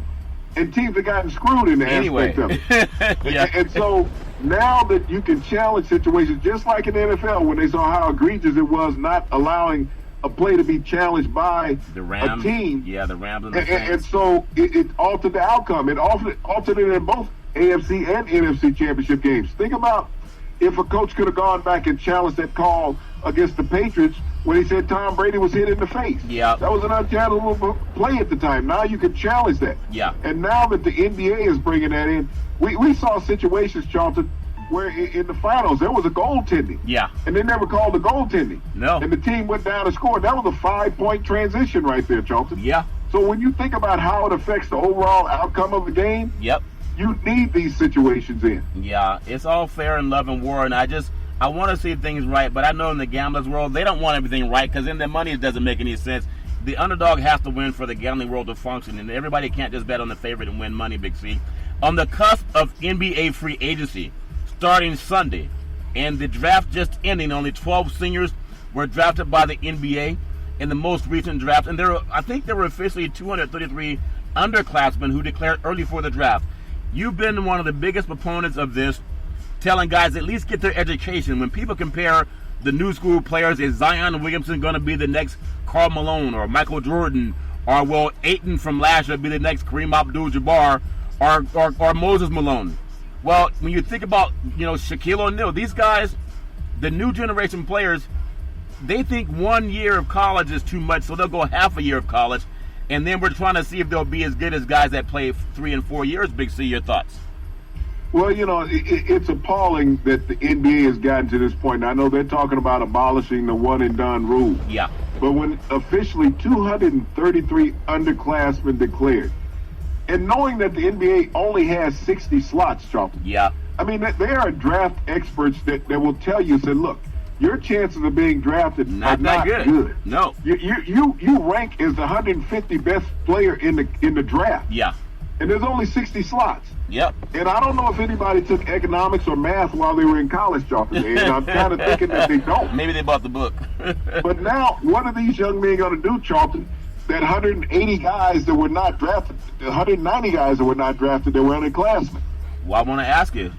and teams have gotten screwed in the aspect of it. Yeah. And so now that you can challenge situations, just like in the NFL, when they saw how egregious it was not allowing a play to be challenged by The Rams. a team. Yeah, the Rams and the And Saints. so it altered the outcome. It altered it in both AFC and NFC championship games. Think about if a coach could have gone back and challenged that call against the Patriots when he said Tom Brady was hit in the face. Yeah. That was an unchallengeable play at the time. Now you can challenge that. Yeah. And now that the NBA is bringing that in, we saw situations, Charlton, where in the finals there was a goaltending. Yeah. And they never called the goaltending. No. And the team went down and scored. That was a 5-point transition right there, Charlton. Yeah. So when you think about how it affects the overall outcome of the game, Yep. you need these situations in. Yeah, it's all fair in love and war, and I want to see things right, but I know in the gamblers world, they don't want everything right because then their money doesn't make any sense. The underdog has to win for the gambling world to function, and everybody can't just bet on the favorite and win money, Big C. On the cusp of NBA free agency, starting Sunday, and the draft just ending, only 12 seniors were drafted by the NBA in the most recent draft, and I think there were officially 233 underclassmen who declared early for the draft. You've been one of the biggest proponents of this, telling guys at least get their education. When people compare the new school players, is Zion Williamson going to be the next Karl Malone or Michael Jordan, or will Ayton from last year be the next Kareem Abdul-Jabbar or Moses Malone? Well, when you think about Shaquille O'Neal, these guys, the new generation players, they think 1 year of college is too much, so they'll go half a year of college, and then we're trying to see if they'll be as good as guys that play 3 and 4 years. Big C, your thoughts? Well, it's appalling that the NBA has gotten to this point. I know they're talking about abolishing the one-and-done rule. Yeah. But when officially 233 underclassmen declared, and knowing that the NBA only has 60 slots, Charlton. Yeah. I mean, there are draft experts that will tell you, say, look, your chances of being drafted are not good. No. You rank as the 150 best player in the draft. Yeah. And there's only 60 slots. Yep. And I don't know if anybody took economics or math while they were in college, Charlton. And I'm kind of thinking that they don't. Maybe they bought the book. But now, what are these young men going to do, Charlton? That 180 guys that were not drafted, 190 guys that were not drafted, that were underclassmen. Well, I want to ask you.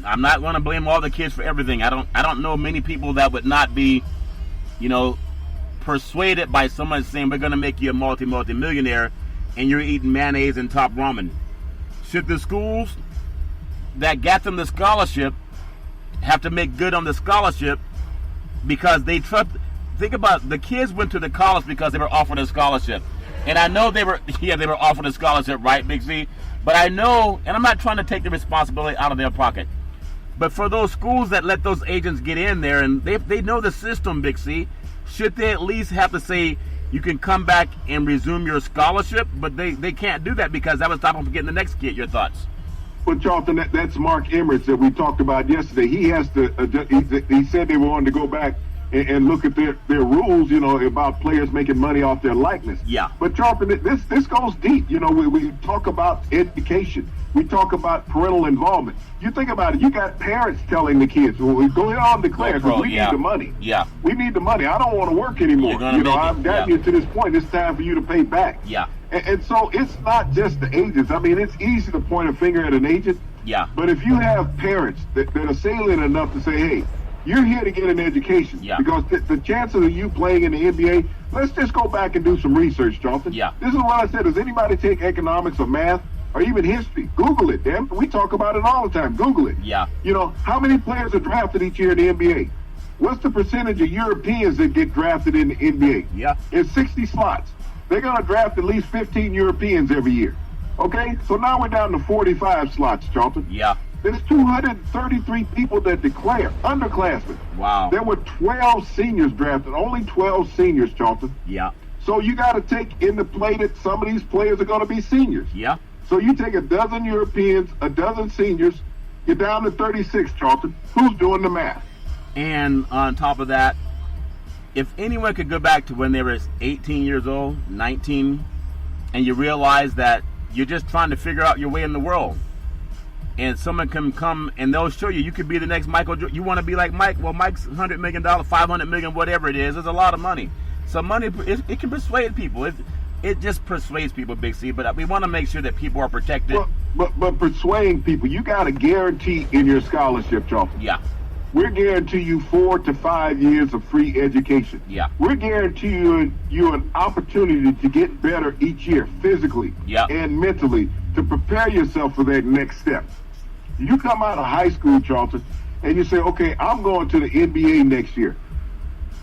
I'm not going to blame all the kids for everything. I don't know many people that would not be, persuaded by someone saying we're going to make you a multi-millionaire, and you're eating mayonnaise and top ramen. Should the schools that got them the scholarship have to make good on the scholarship because they trust? Think about the kids went to the college because they were offered a scholarship, and I know they were offered a scholarship, right, Big Z? But I know, and I'm not trying to take the responsibility out of their pocket, but for those schools that let those agents get in there and they know the system, Big C, should they at least have to say you can come back and resume your scholarship? But they can't do that because that would stop them from getting the next kid. Your thoughts? Well, Charlton, that's Mark Emmert that we talked about yesterday. He has to. He said they wanted to go back and look at their rules, about players making money off their likeness. Yeah. But Charlton, this goes deep. We talk about education. We talk about parental involvement. You think about it. You got parents telling the kids, "Well, we go on declare because we need the money. Yeah. We need the money. I don't want to work anymore. I've gotten you to this point. It's time for you to pay back." Yeah. And so it's not just the agents. I mean, it's easy to point a finger at an agent. Yeah. But if you have parents that are salient enough to say, "Hey, you're here to get an education," because the chances of you playing in the NBA, let's just go back and do some research, Jonathan. Yeah. This is what I said. Does anybody take economics or math or even history? Google it, damn. We talk about it all the time. Google it. Yeah. How many players are drafted each year in the NBA? What's the percentage of Europeans that get drafted in the NBA? Yeah. It's 60 slots. They're going to draft at least 15 Europeans every year. Okay? So now we're down to 45 slots, Jonathan. Yeah. There's 233 people that declare, underclassmen. Wow. There were 12 seniors drafted, only 12 seniors, Charlton. Yeah. So you got to take into play that some of these players are going to be seniors. Yeah. So you take a dozen Europeans, a dozen seniors, you're down to 36, Charlton. Who's doing the math? And on top of that, if anyone could go back to when they were 18 years old, 19, and you realize that you're just trying to figure out your way in the world, and someone can come and they'll show you could be the next Michael Jordan. You want to be like Mike? Well, Mike's $100 million, $500 million, whatever it is. It's a lot of money. So money, it can persuade people. it just persuades people, Big C. But we want to make sure that people are protected. But persuading people, you got a guarantee in your scholarship, Charlton. Yeah. We're guaranteeing you 4 to 5 years of free education. Yeah. We're guaranteeing you an opportunity to get better each year, physically and mentally, to prepare yourself for that next step. You come out of high school, Charlton, and you say, okay, I'm going to the NBA next year.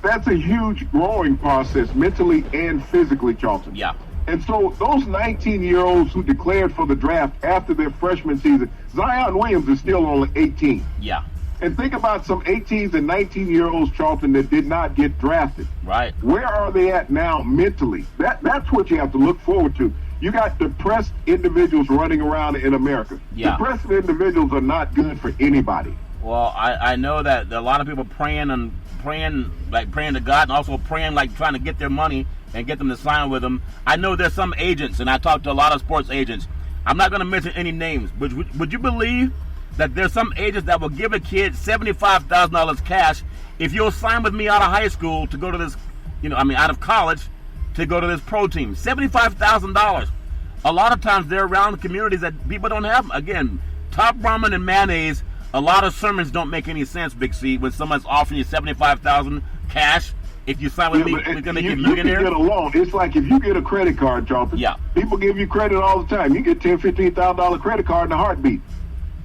That's a huge growing process, mentally and physically, Charlton. Yeah. And so those 19-year-olds who declared for the draft after their freshman season, Zion Williams is still only 18. Yeah. And think about some 18s and 19-year-olds, Charlton, that did not get drafted. Right. Where are they at now mentally? That's what you have to look forward to. You got depressed individuals running around in America. Yeah. Depressed individuals are not good for anybody. Well, I know that a lot of people praying to God, and also praying, like trying to get their money and get them to sign with them. I know there's some agents, and I talked to a lot of sports agents. I'm not going to mention any names, but would you believe that there's some agents that will give a kid $75,000 cash if you'll sign with me out of high school to go to this, out of college to go to this pro team? $75,000. A lot of times they're around communities that people don't have. Again, top ramen and mayonnaise. A lot of sermons don't make any sense, Big C, when someone's offering you $75,000 cash. If you sign with me, we're going to make you a millionaire. You can get a loan. It's like if you get a credit card, Charlton. Yeah. People give you credit all the time. You get $10,000, $15,000 credit card in a heartbeat.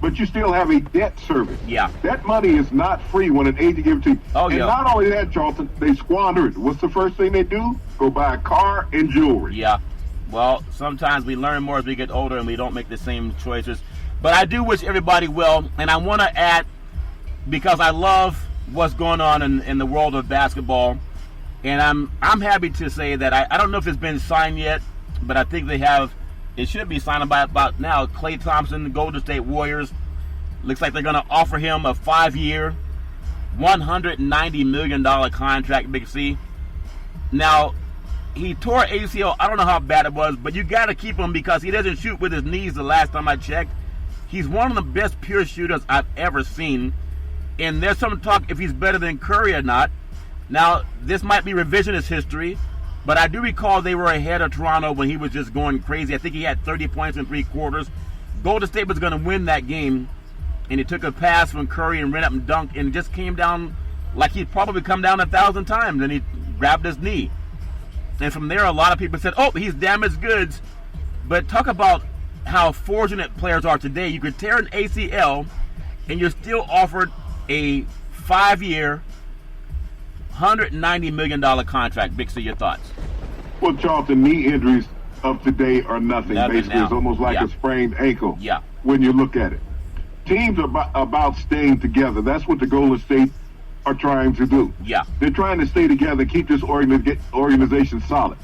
But you still have a debt service. Yeah. That money is not free when an agent gives it to you. Oh, and yeah. not only that, Charlton, they squander it. What's the first thing they do? Go buy a car and jewelry. Yeah. Well, sometimes we learn more as we get older and we don't make the same choices. But I do wish everybody well, and I want to add, because I love what's going on in the world of basketball, and I'm happy to say that I don't know if it's been signed yet, but I think they have. It should be signed by about now. Klay Thompson, the Golden State Warriors, looks like they're going to offer him a 5-year, $190 million contract, Big C. Now, he tore ACL. I don't know how bad it was, but you got to keep him because he doesn't shoot with his knees the last time I checked. He's one of the best pure shooters I've ever seen. And there's some talk if he's better than Curry or not. Now, this might be revisionist history, but I do recall they were ahead of Toronto when he was just going crazy. I think he had 30 points in 3 quarters. Golden State was going to win that game, and he took a pass from Curry and ran up and dunked, and it just came down like he'd probably come down 1,000 times, and he grabbed his knee. And from there, a lot of people said, oh, he's damaged goods. But talk about how fortunate players are today. You could tear an ACL, and you're still offered a 5-year, $190 million contract. Big C, your thoughts? Well, Charlton, knee injuries of today are nothing. Basically, now. It's almost like Yeah. a sprained ankle. Yeah. When you look at it, teams are about staying together. That's what the Golden State are trying to do. Yeah. They're trying to stay together, keep this organization solid.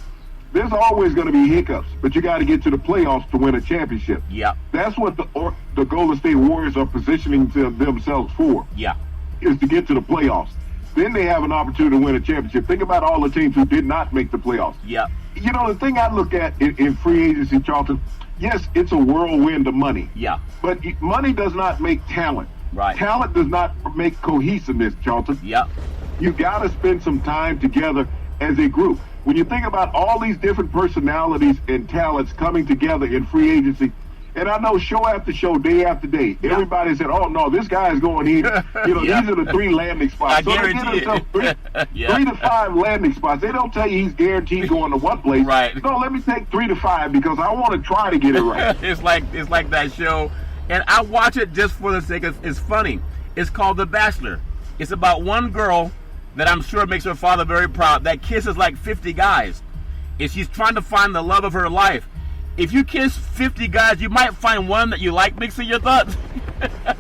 There's always going to be hiccups, but you got to get to the playoffs to win a championship. Yeah. That's what the Golden State Warriors are positioning themselves for. Yeah. Is to get to the playoffs. Then they have an opportunity to win a championship. Think about all the teams who did not make the playoffs. Yeah. You know, the thing I look at in free agency, Charlton, yes, it's a whirlwind of money. Yeah. But money does not make talent. Right. Talent does not make cohesiveness, Charlton. Yeah. You got to spend some time together as a group. When you think about all these different personalities and talents coming together in free agency, and I know show after show, day after day, everybody said, oh, no, this guy is going here. You know, Yeah. these are the 3 landing spots. I So they guarantee give themselves it. Yeah. 3 to 5 landing spots. They don't tell you he's guaranteed going to one place. Right. No, let me take 3 to 5 because I want to try to get it right. It's like that show, and I watch it just for the sake of it's funny. It's called The Bachelor. It's about one girl that I'm sure makes her father very proud that kisses like 50 guys. And she's trying to find the love of her life. If you kiss 50 guys, you might find one that you like. Mixing your thoughts?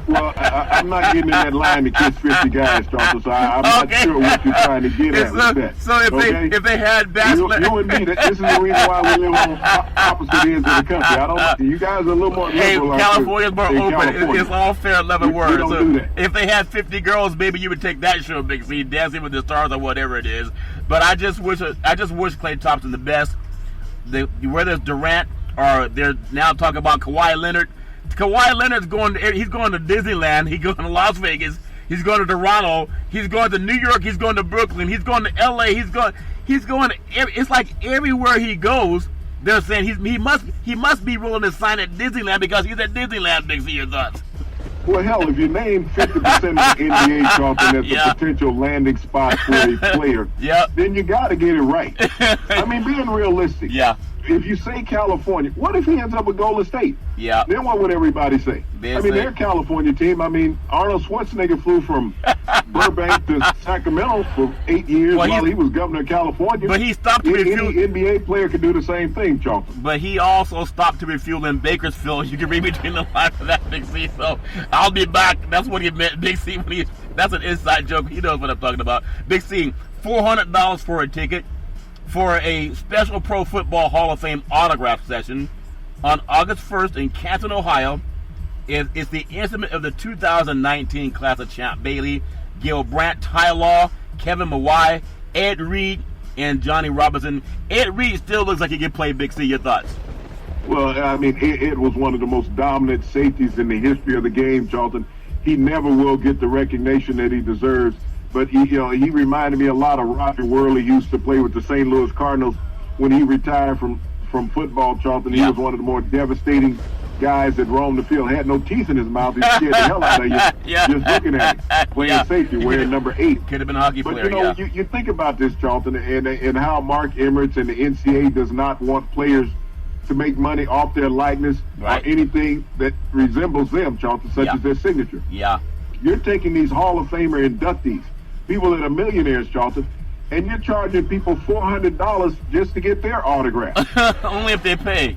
Well, I'm not getting in that line to kiss 50 guys, Charlton, so I'm not sure what you're trying to get at with that. So if they had Bachelor... You and me, this is the reason why we live on opposite ends of the country. You guys are a little more liberal. Hey, California's more open. California. It's all fair, love, and word. don't So do that. if they had 50 girls, maybe you would take that show, Big C, Dancing with the Stars or whatever it is. But I just wish Klay Thompson the best. Whether it's Durant or they're now talking about Kawhi Leonard. Kawhi Leonard's he's going to Disneyland. He's going to Las Vegas. He's going to Toronto. He's going to New York. He's going to Brooklyn. He's going to LA. He's going. It's like everywhere he goes, They're saying he must be willing to sign at Disneyland because he's at Disneyland. Big C, your thoughts? Well, hell, if you name 50% of the NBA, Charlton, as a potential landing spot for a player, then you got to get it right. I mean, being realistic. Yeah. If you say California, what if he ends up with Golden State? Yeah. Then what would everybody say? I mean, their California team, I mean, Arnold Schwarzenegger flew from Burbank to Sacramento for 8 years while he was governor of California. But he stopped to refuel. Any NBA player could do the same thing, Charlton. But he also stopped to refuel in Bakersfield. You can read between the lines of that, Big C. So I'll be back. That's what he meant, Big C. That's an inside joke. He knows what I'm talking about. Big C, $400 for a ticket for a special Pro Football Hall of Fame autograph session on August 1st in Canton, Ohio. It's the instrument of the 2019 class of Champ Bailey, Gil Brandt, Ty Law, Kevin Mawai, Ed Reed, and Johnny Robinson. Ed Reed still looks like he can play. Big C, your thoughts? Well, I mean, Ed was one of the most dominant safeties in the history of the game, Charlton. He never will get the recognition that he deserves. But he reminded me a lot of Roger Worley. He used to play with the St. Louis Cardinals when he retired from football, Charlton. He was one of the more devastating guys that roamed the field. Had no teeth in his mouth. He scared the hell out of you just looking at him. Playing safety, wearing number 8. Could have been a hockey player, But, you think about this, Charlton, and how Mark Emmert and the NCAA does not want players to make money off their likeness or anything that resembles them, Charlton, such as their signature. Yeah. You're taking these Hall of Famer inductees, people that are millionaires, Charlton, and you're charging people $400 just to get their autograph. Only if they pay.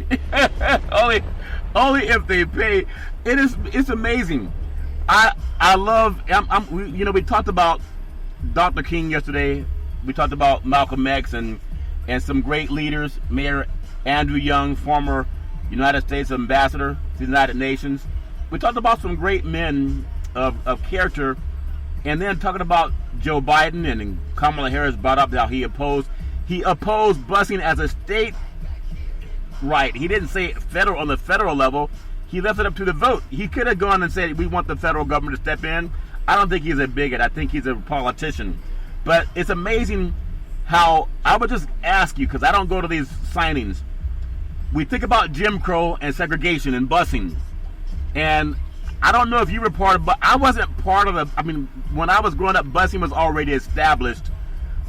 only if they pay. It's amazing. I love. We talked about Dr. King yesterday. We talked about Malcolm X and some great leaders. Mayor Andrew Young, former United States ambassador to the United Nations. We talked about some great men of character. And then talking about Joe Biden and Kamala Harris brought up how he opposed busing as a state right. He didn't say on the federal level. He left it up to the vote. He could have gone and said, we want the federal government to step in. I don't think he's a bigot. I think he's a politician. But it's amazing how, I would just ask you, because I don't go to these signings. We think about Jim Crow and segregation and busing. And I don't know if you were part of, but I wasn't part of when I was growing up, busing was already established.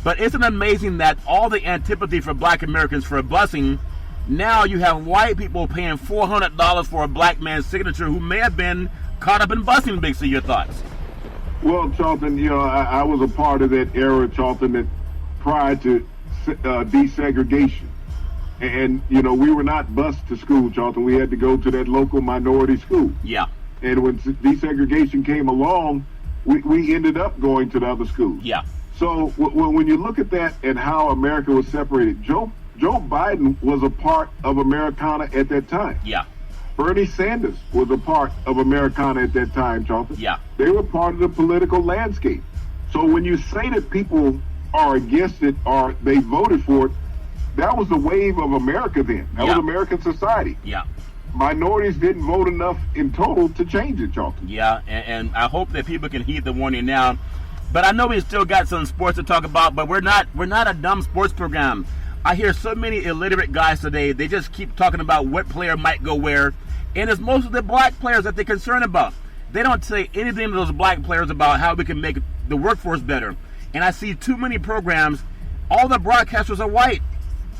But isn't it amazing that all the antipathy for black Americans for busing, now you have white people paying $400 for a black man's signature who may have been caught up in busing. Big C, your thoughts? Well, Charlton, I was a part of that era, Charlton, that prior to desegregation. And, we were not bused to school, Charlton. We had to go to that local minority school. Yeah. And when desegregation came along, we ended up going to the other schools. Yeah. So when you look at that and how America was separated, Joe Biden was a part of Americana at that time. Yeah. Bernie Sanders was a part of Americana at that time, Charlton. Yeah. They were part of the political landscape. So when you say that people are against it or they voted for it, that was the wave of America then. That was American society. Yeah. Minorities didn't vote enough in total to change it, Charlton. Yeah, and I hope that people can heed the warning now. But I know we still got some sports to talk about, but we're not a dumb sports program. I hear so many illiterate guys today, they just keep talking about what player might go where, and it's most of the black players that they're concerned about. They don't say anything to those black players about how we can make the workforce better. And I see too many programs, all the broadcasters are white,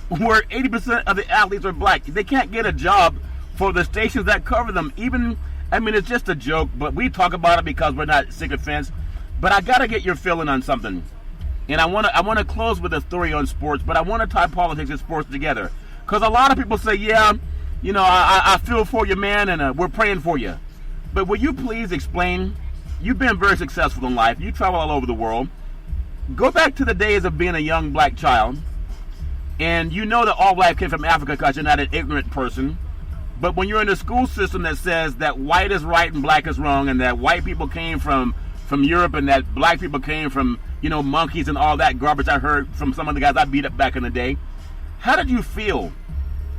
where 80% of the athletes are black. They can't get a job for the stations that cover them. It's just a joke, but we talk about it because we're not sick of fence. But I got to get your feeling on something. And I want to close with a story on sports, but I want to tie politics and sports together. Because a lot of people say, I feel for you, man, and we're praying for you. But will you please explain? You've been very successful in life. You travel all over the world. Go back to the days of being a young black child. And you know that all life came from Africa because you're not an ignorant person. But when you're in a school system that says that white is right and black is wrong, and that white people came from Europe and that black people came from, monkeys and all that garbage I heard from some of the guys I beat up back in the day, how did you feel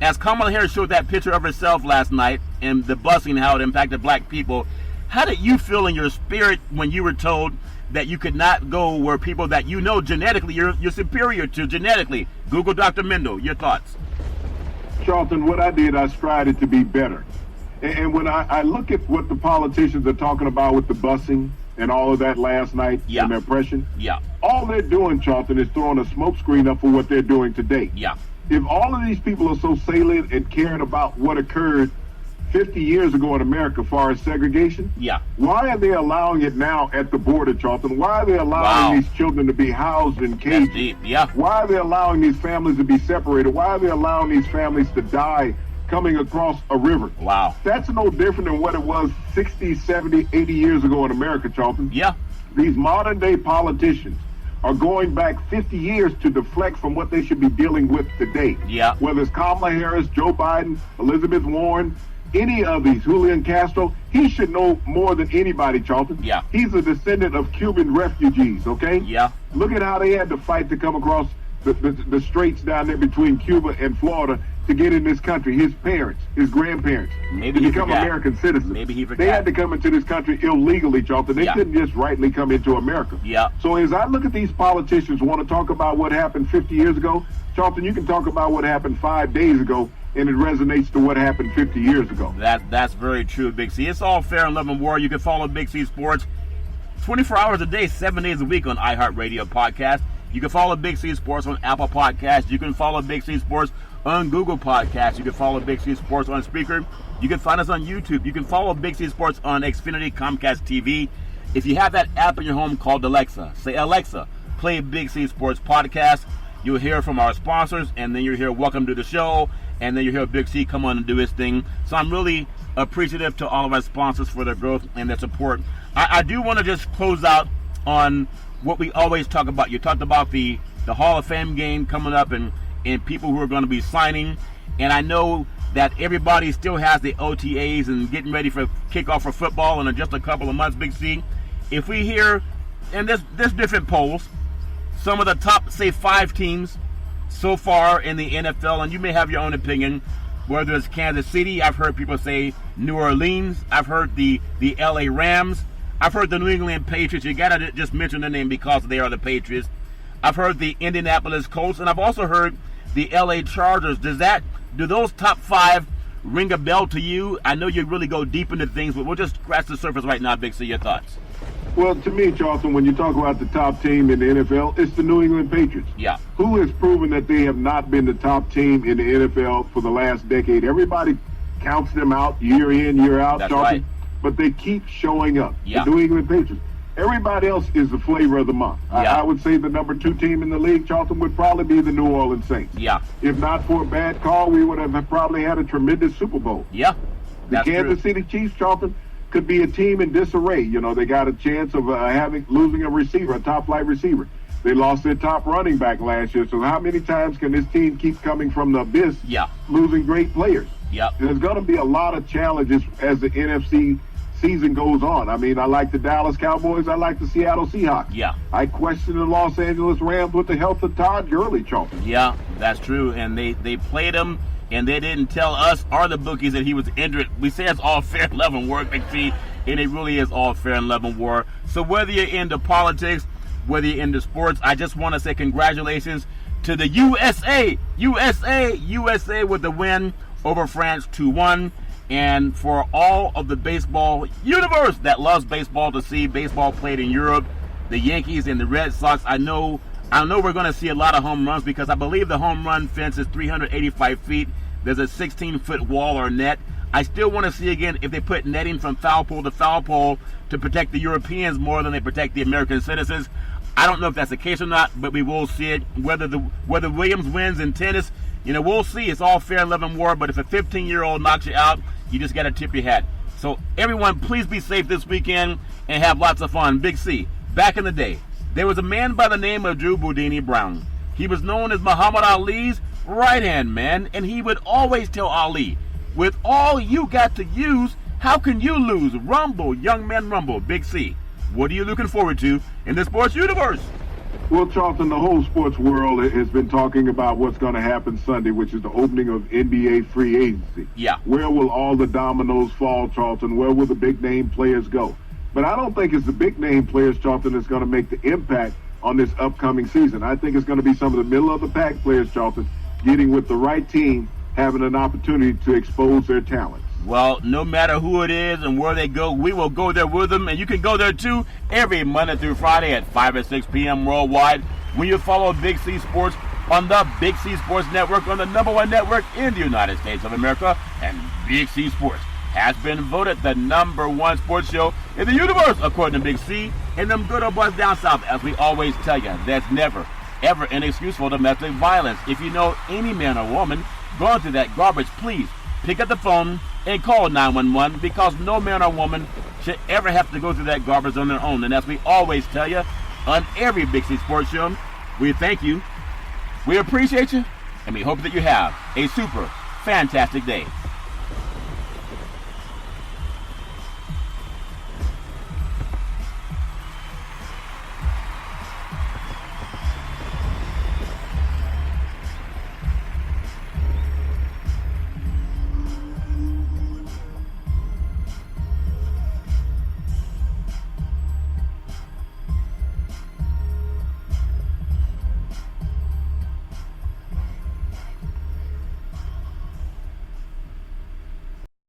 as Kamala Harris showed that picture of herself last night and the busing, how it impacted black people? How did you feel in your spirit when you were told that you could not go where people that genetically you're superior to genetically? Google Dr. Mendel. Your thoughts? Charlton, what I did, I strived to be better. And when I look at what the politicians are talking about with the busing and all of that last night Yeah. and their oppression, Yeah. all they're doing, Charlton, is throwing a smokescreen up for what they're doing today. Yeah. If all of these people are so salient and caring about what occurred 50 years ago in America as far as segregation, Yeah. why are they allowing it now at the border, Charlton? Why are they allowing Wow. these children to be housed in That's cages? deep. Yeah. Why are they allowing these families to be separated? Why are they allowing these families to die coming across a river? Wow. That's no different than what it was 60, 70, 80 years ago in America, Charlton. Yeah. These modern day politicians are going back 50 years to deflect from what they should be dealing with today. Yeah. Whether it's Kamala Harris, Joe Biden, Elizabeth Warren, any of these, Julian Castro, he should know more than anybody, Charlton. Yeah. He's a descendant of Cuban refugees, okay? Yeah. Look at how they had to fight to come across the straits down there between Cuba and Florida to get in this country. His parents, his grandparents, Maybe to he become forgot. American citizens. Maybe he forgot. They had to come into this country illegally, Charlton. They Yeah. couldn't just rightly come into America. Yeah. So as I look at these politicians who want to talk about what happened 50 years ago, Charlton, you can talk about what happened 5 days ago, and it resonates to what happened 50 years ago. That's very true, Big C. It's all fair and love and war. You can follow Big C Sports 24 hours a day, 7 days a week on iHeartRadio podcast. You can follow Big C Sports on Apple Podcasts. You can follow Big C Sports on Google Podcasts. You can follow Big C Sports on Spreaker. You can find us on YouTube. You can follow Big C Sports on Xfinity, Comcast TV. If you have that app in your home called Alexa, say, Alexa, play Big C Sports Podcast. You'll hear from our sponsors, and then you'll hear Welcome to the Show, and then you'll hear Big C come on and do his thing. So I'm really appreciative to all of our sponsors for their growth and their support. I do want to just close out on what we always talk about. You talked about the Hall of Fame game coming up and people who are going to be signing. And I know that everybody still has the OTAs and getting ready for kickoff for football in just a couple of months, Big C. If we hear, and there's different polls, some of the top, say, 5 teams so far in the NFL, and you may have your own opinion, whether it's Kansas City, I've heard people say New Orleans, I've heard the LA Rams, I've heard the New England Patriots. You gotta just mention the name because they are the Patriots. I've heard the Indianapolis Colts, and I've also heard the LA Chargers. Do those top 5 ring a bell to you? I know you really go deep into things, but we'll just scratch the surface right now, Big C. Your thoughts? Well, to me, Charlton, when you talk about the top team in the NFL, it's the New England Patriots. Yeah. Who has proven that they have not been the top team in the NFL for the last decade? Everybody counts them out year in, year out, That's Charlton. right. But they keep showing up. Yeah. The New England Patriots. Everybody else is the flavor of the month. Yeah. I would say the number 2 team in the league, Charlton, would probably be the New Orleans Saints. Yeah. If not for a bad call, we would have probably had a tremendous Super Bowl. Yeah. The That's Kansas true. City Chiefs, Charlton, could be a team in disarray. You know, they got a chance of losing a receiver, a top-flight receiver. They lost their top running back last year. So how many times can this team keep coming from the abyss, Yeah. losing great players? Yep. There's going to be a lot of challenges as the NFC season goes on. I mean, I like the Dallas Cowboys. I like the Seattle Seahawks. Yeah. I question the Los Angeles Rams with the health of Todd Gurley, Charlton. Yeah, that's true. And they played him, and they didn't tell us or the bookies that he was injured. We say it's all fair and love and war, Big C, and it really is all fair and love and war. So whether you're into politics, whether you're into sports, I just want to say congratulations to the USA with the win over France 2-1. And for all of the baseball universe that loves baseball to see baseball played in Europe, the Yankees and the Red Sox, I know we're going to see a lot of home runs because I believe the home run fence is 385 feet. There's a 16-foot wall or net. I still want to see again if they put netting from foul pole to foul pole to protect the Europeans more than they protect the American citizens. I don't know if that's the case or not, but we will see it. Whether Williams wins in tennis, we'll see. It's all fair and love and war. But if a 15-year-old knocks you out, you just got to tip your hat. So everyone, please be safe this weekend and have lots of fun. Big C, back in the day, there was a man by the name of Drew Boudini Brown. He was known as Muhammad Ali's right-hand man, and he would always tell Ali, with all you got to use, how can you lose? Rumble, young man, rumble. Big C, what are you looking forward to in the sports universe? Well, Charlton, the whole sports world has been talking about what's going to happen Sunday, which is the opening of NBA free agency. Yeah. Where will all the dominoes fall, Charlton? Where will the big-name players go? But I don't think it's the big-name players, Charlton, that's going to make the impact on this upcoming season. I think it's going to be some of the middle-of-the-pack players, Charlton, getting with the right team having an opportunity to expose their talents. Well, no matter who it is and where they go, we will go there with them. And you can go there too every Monday through Friday at 5 or 6 p.m. worldwide when you follow Big C Sports on the Big C Sports Network, on the #1 network in the United States of America. And Big C Sports has been voted the #1 sports show in the universe, according to Big C. And them good old boys down south, as we always tell you, there's never, ever an excuse for domestic violence. If you know any man or woman going through that garbage, please pick up the phone and call 911, because no man or woman should ever have to go through that garbage on their own. And as we always tell you on every Big C Sports show, we thank you, we appreciate you, and we hope that you have a super fantastic day.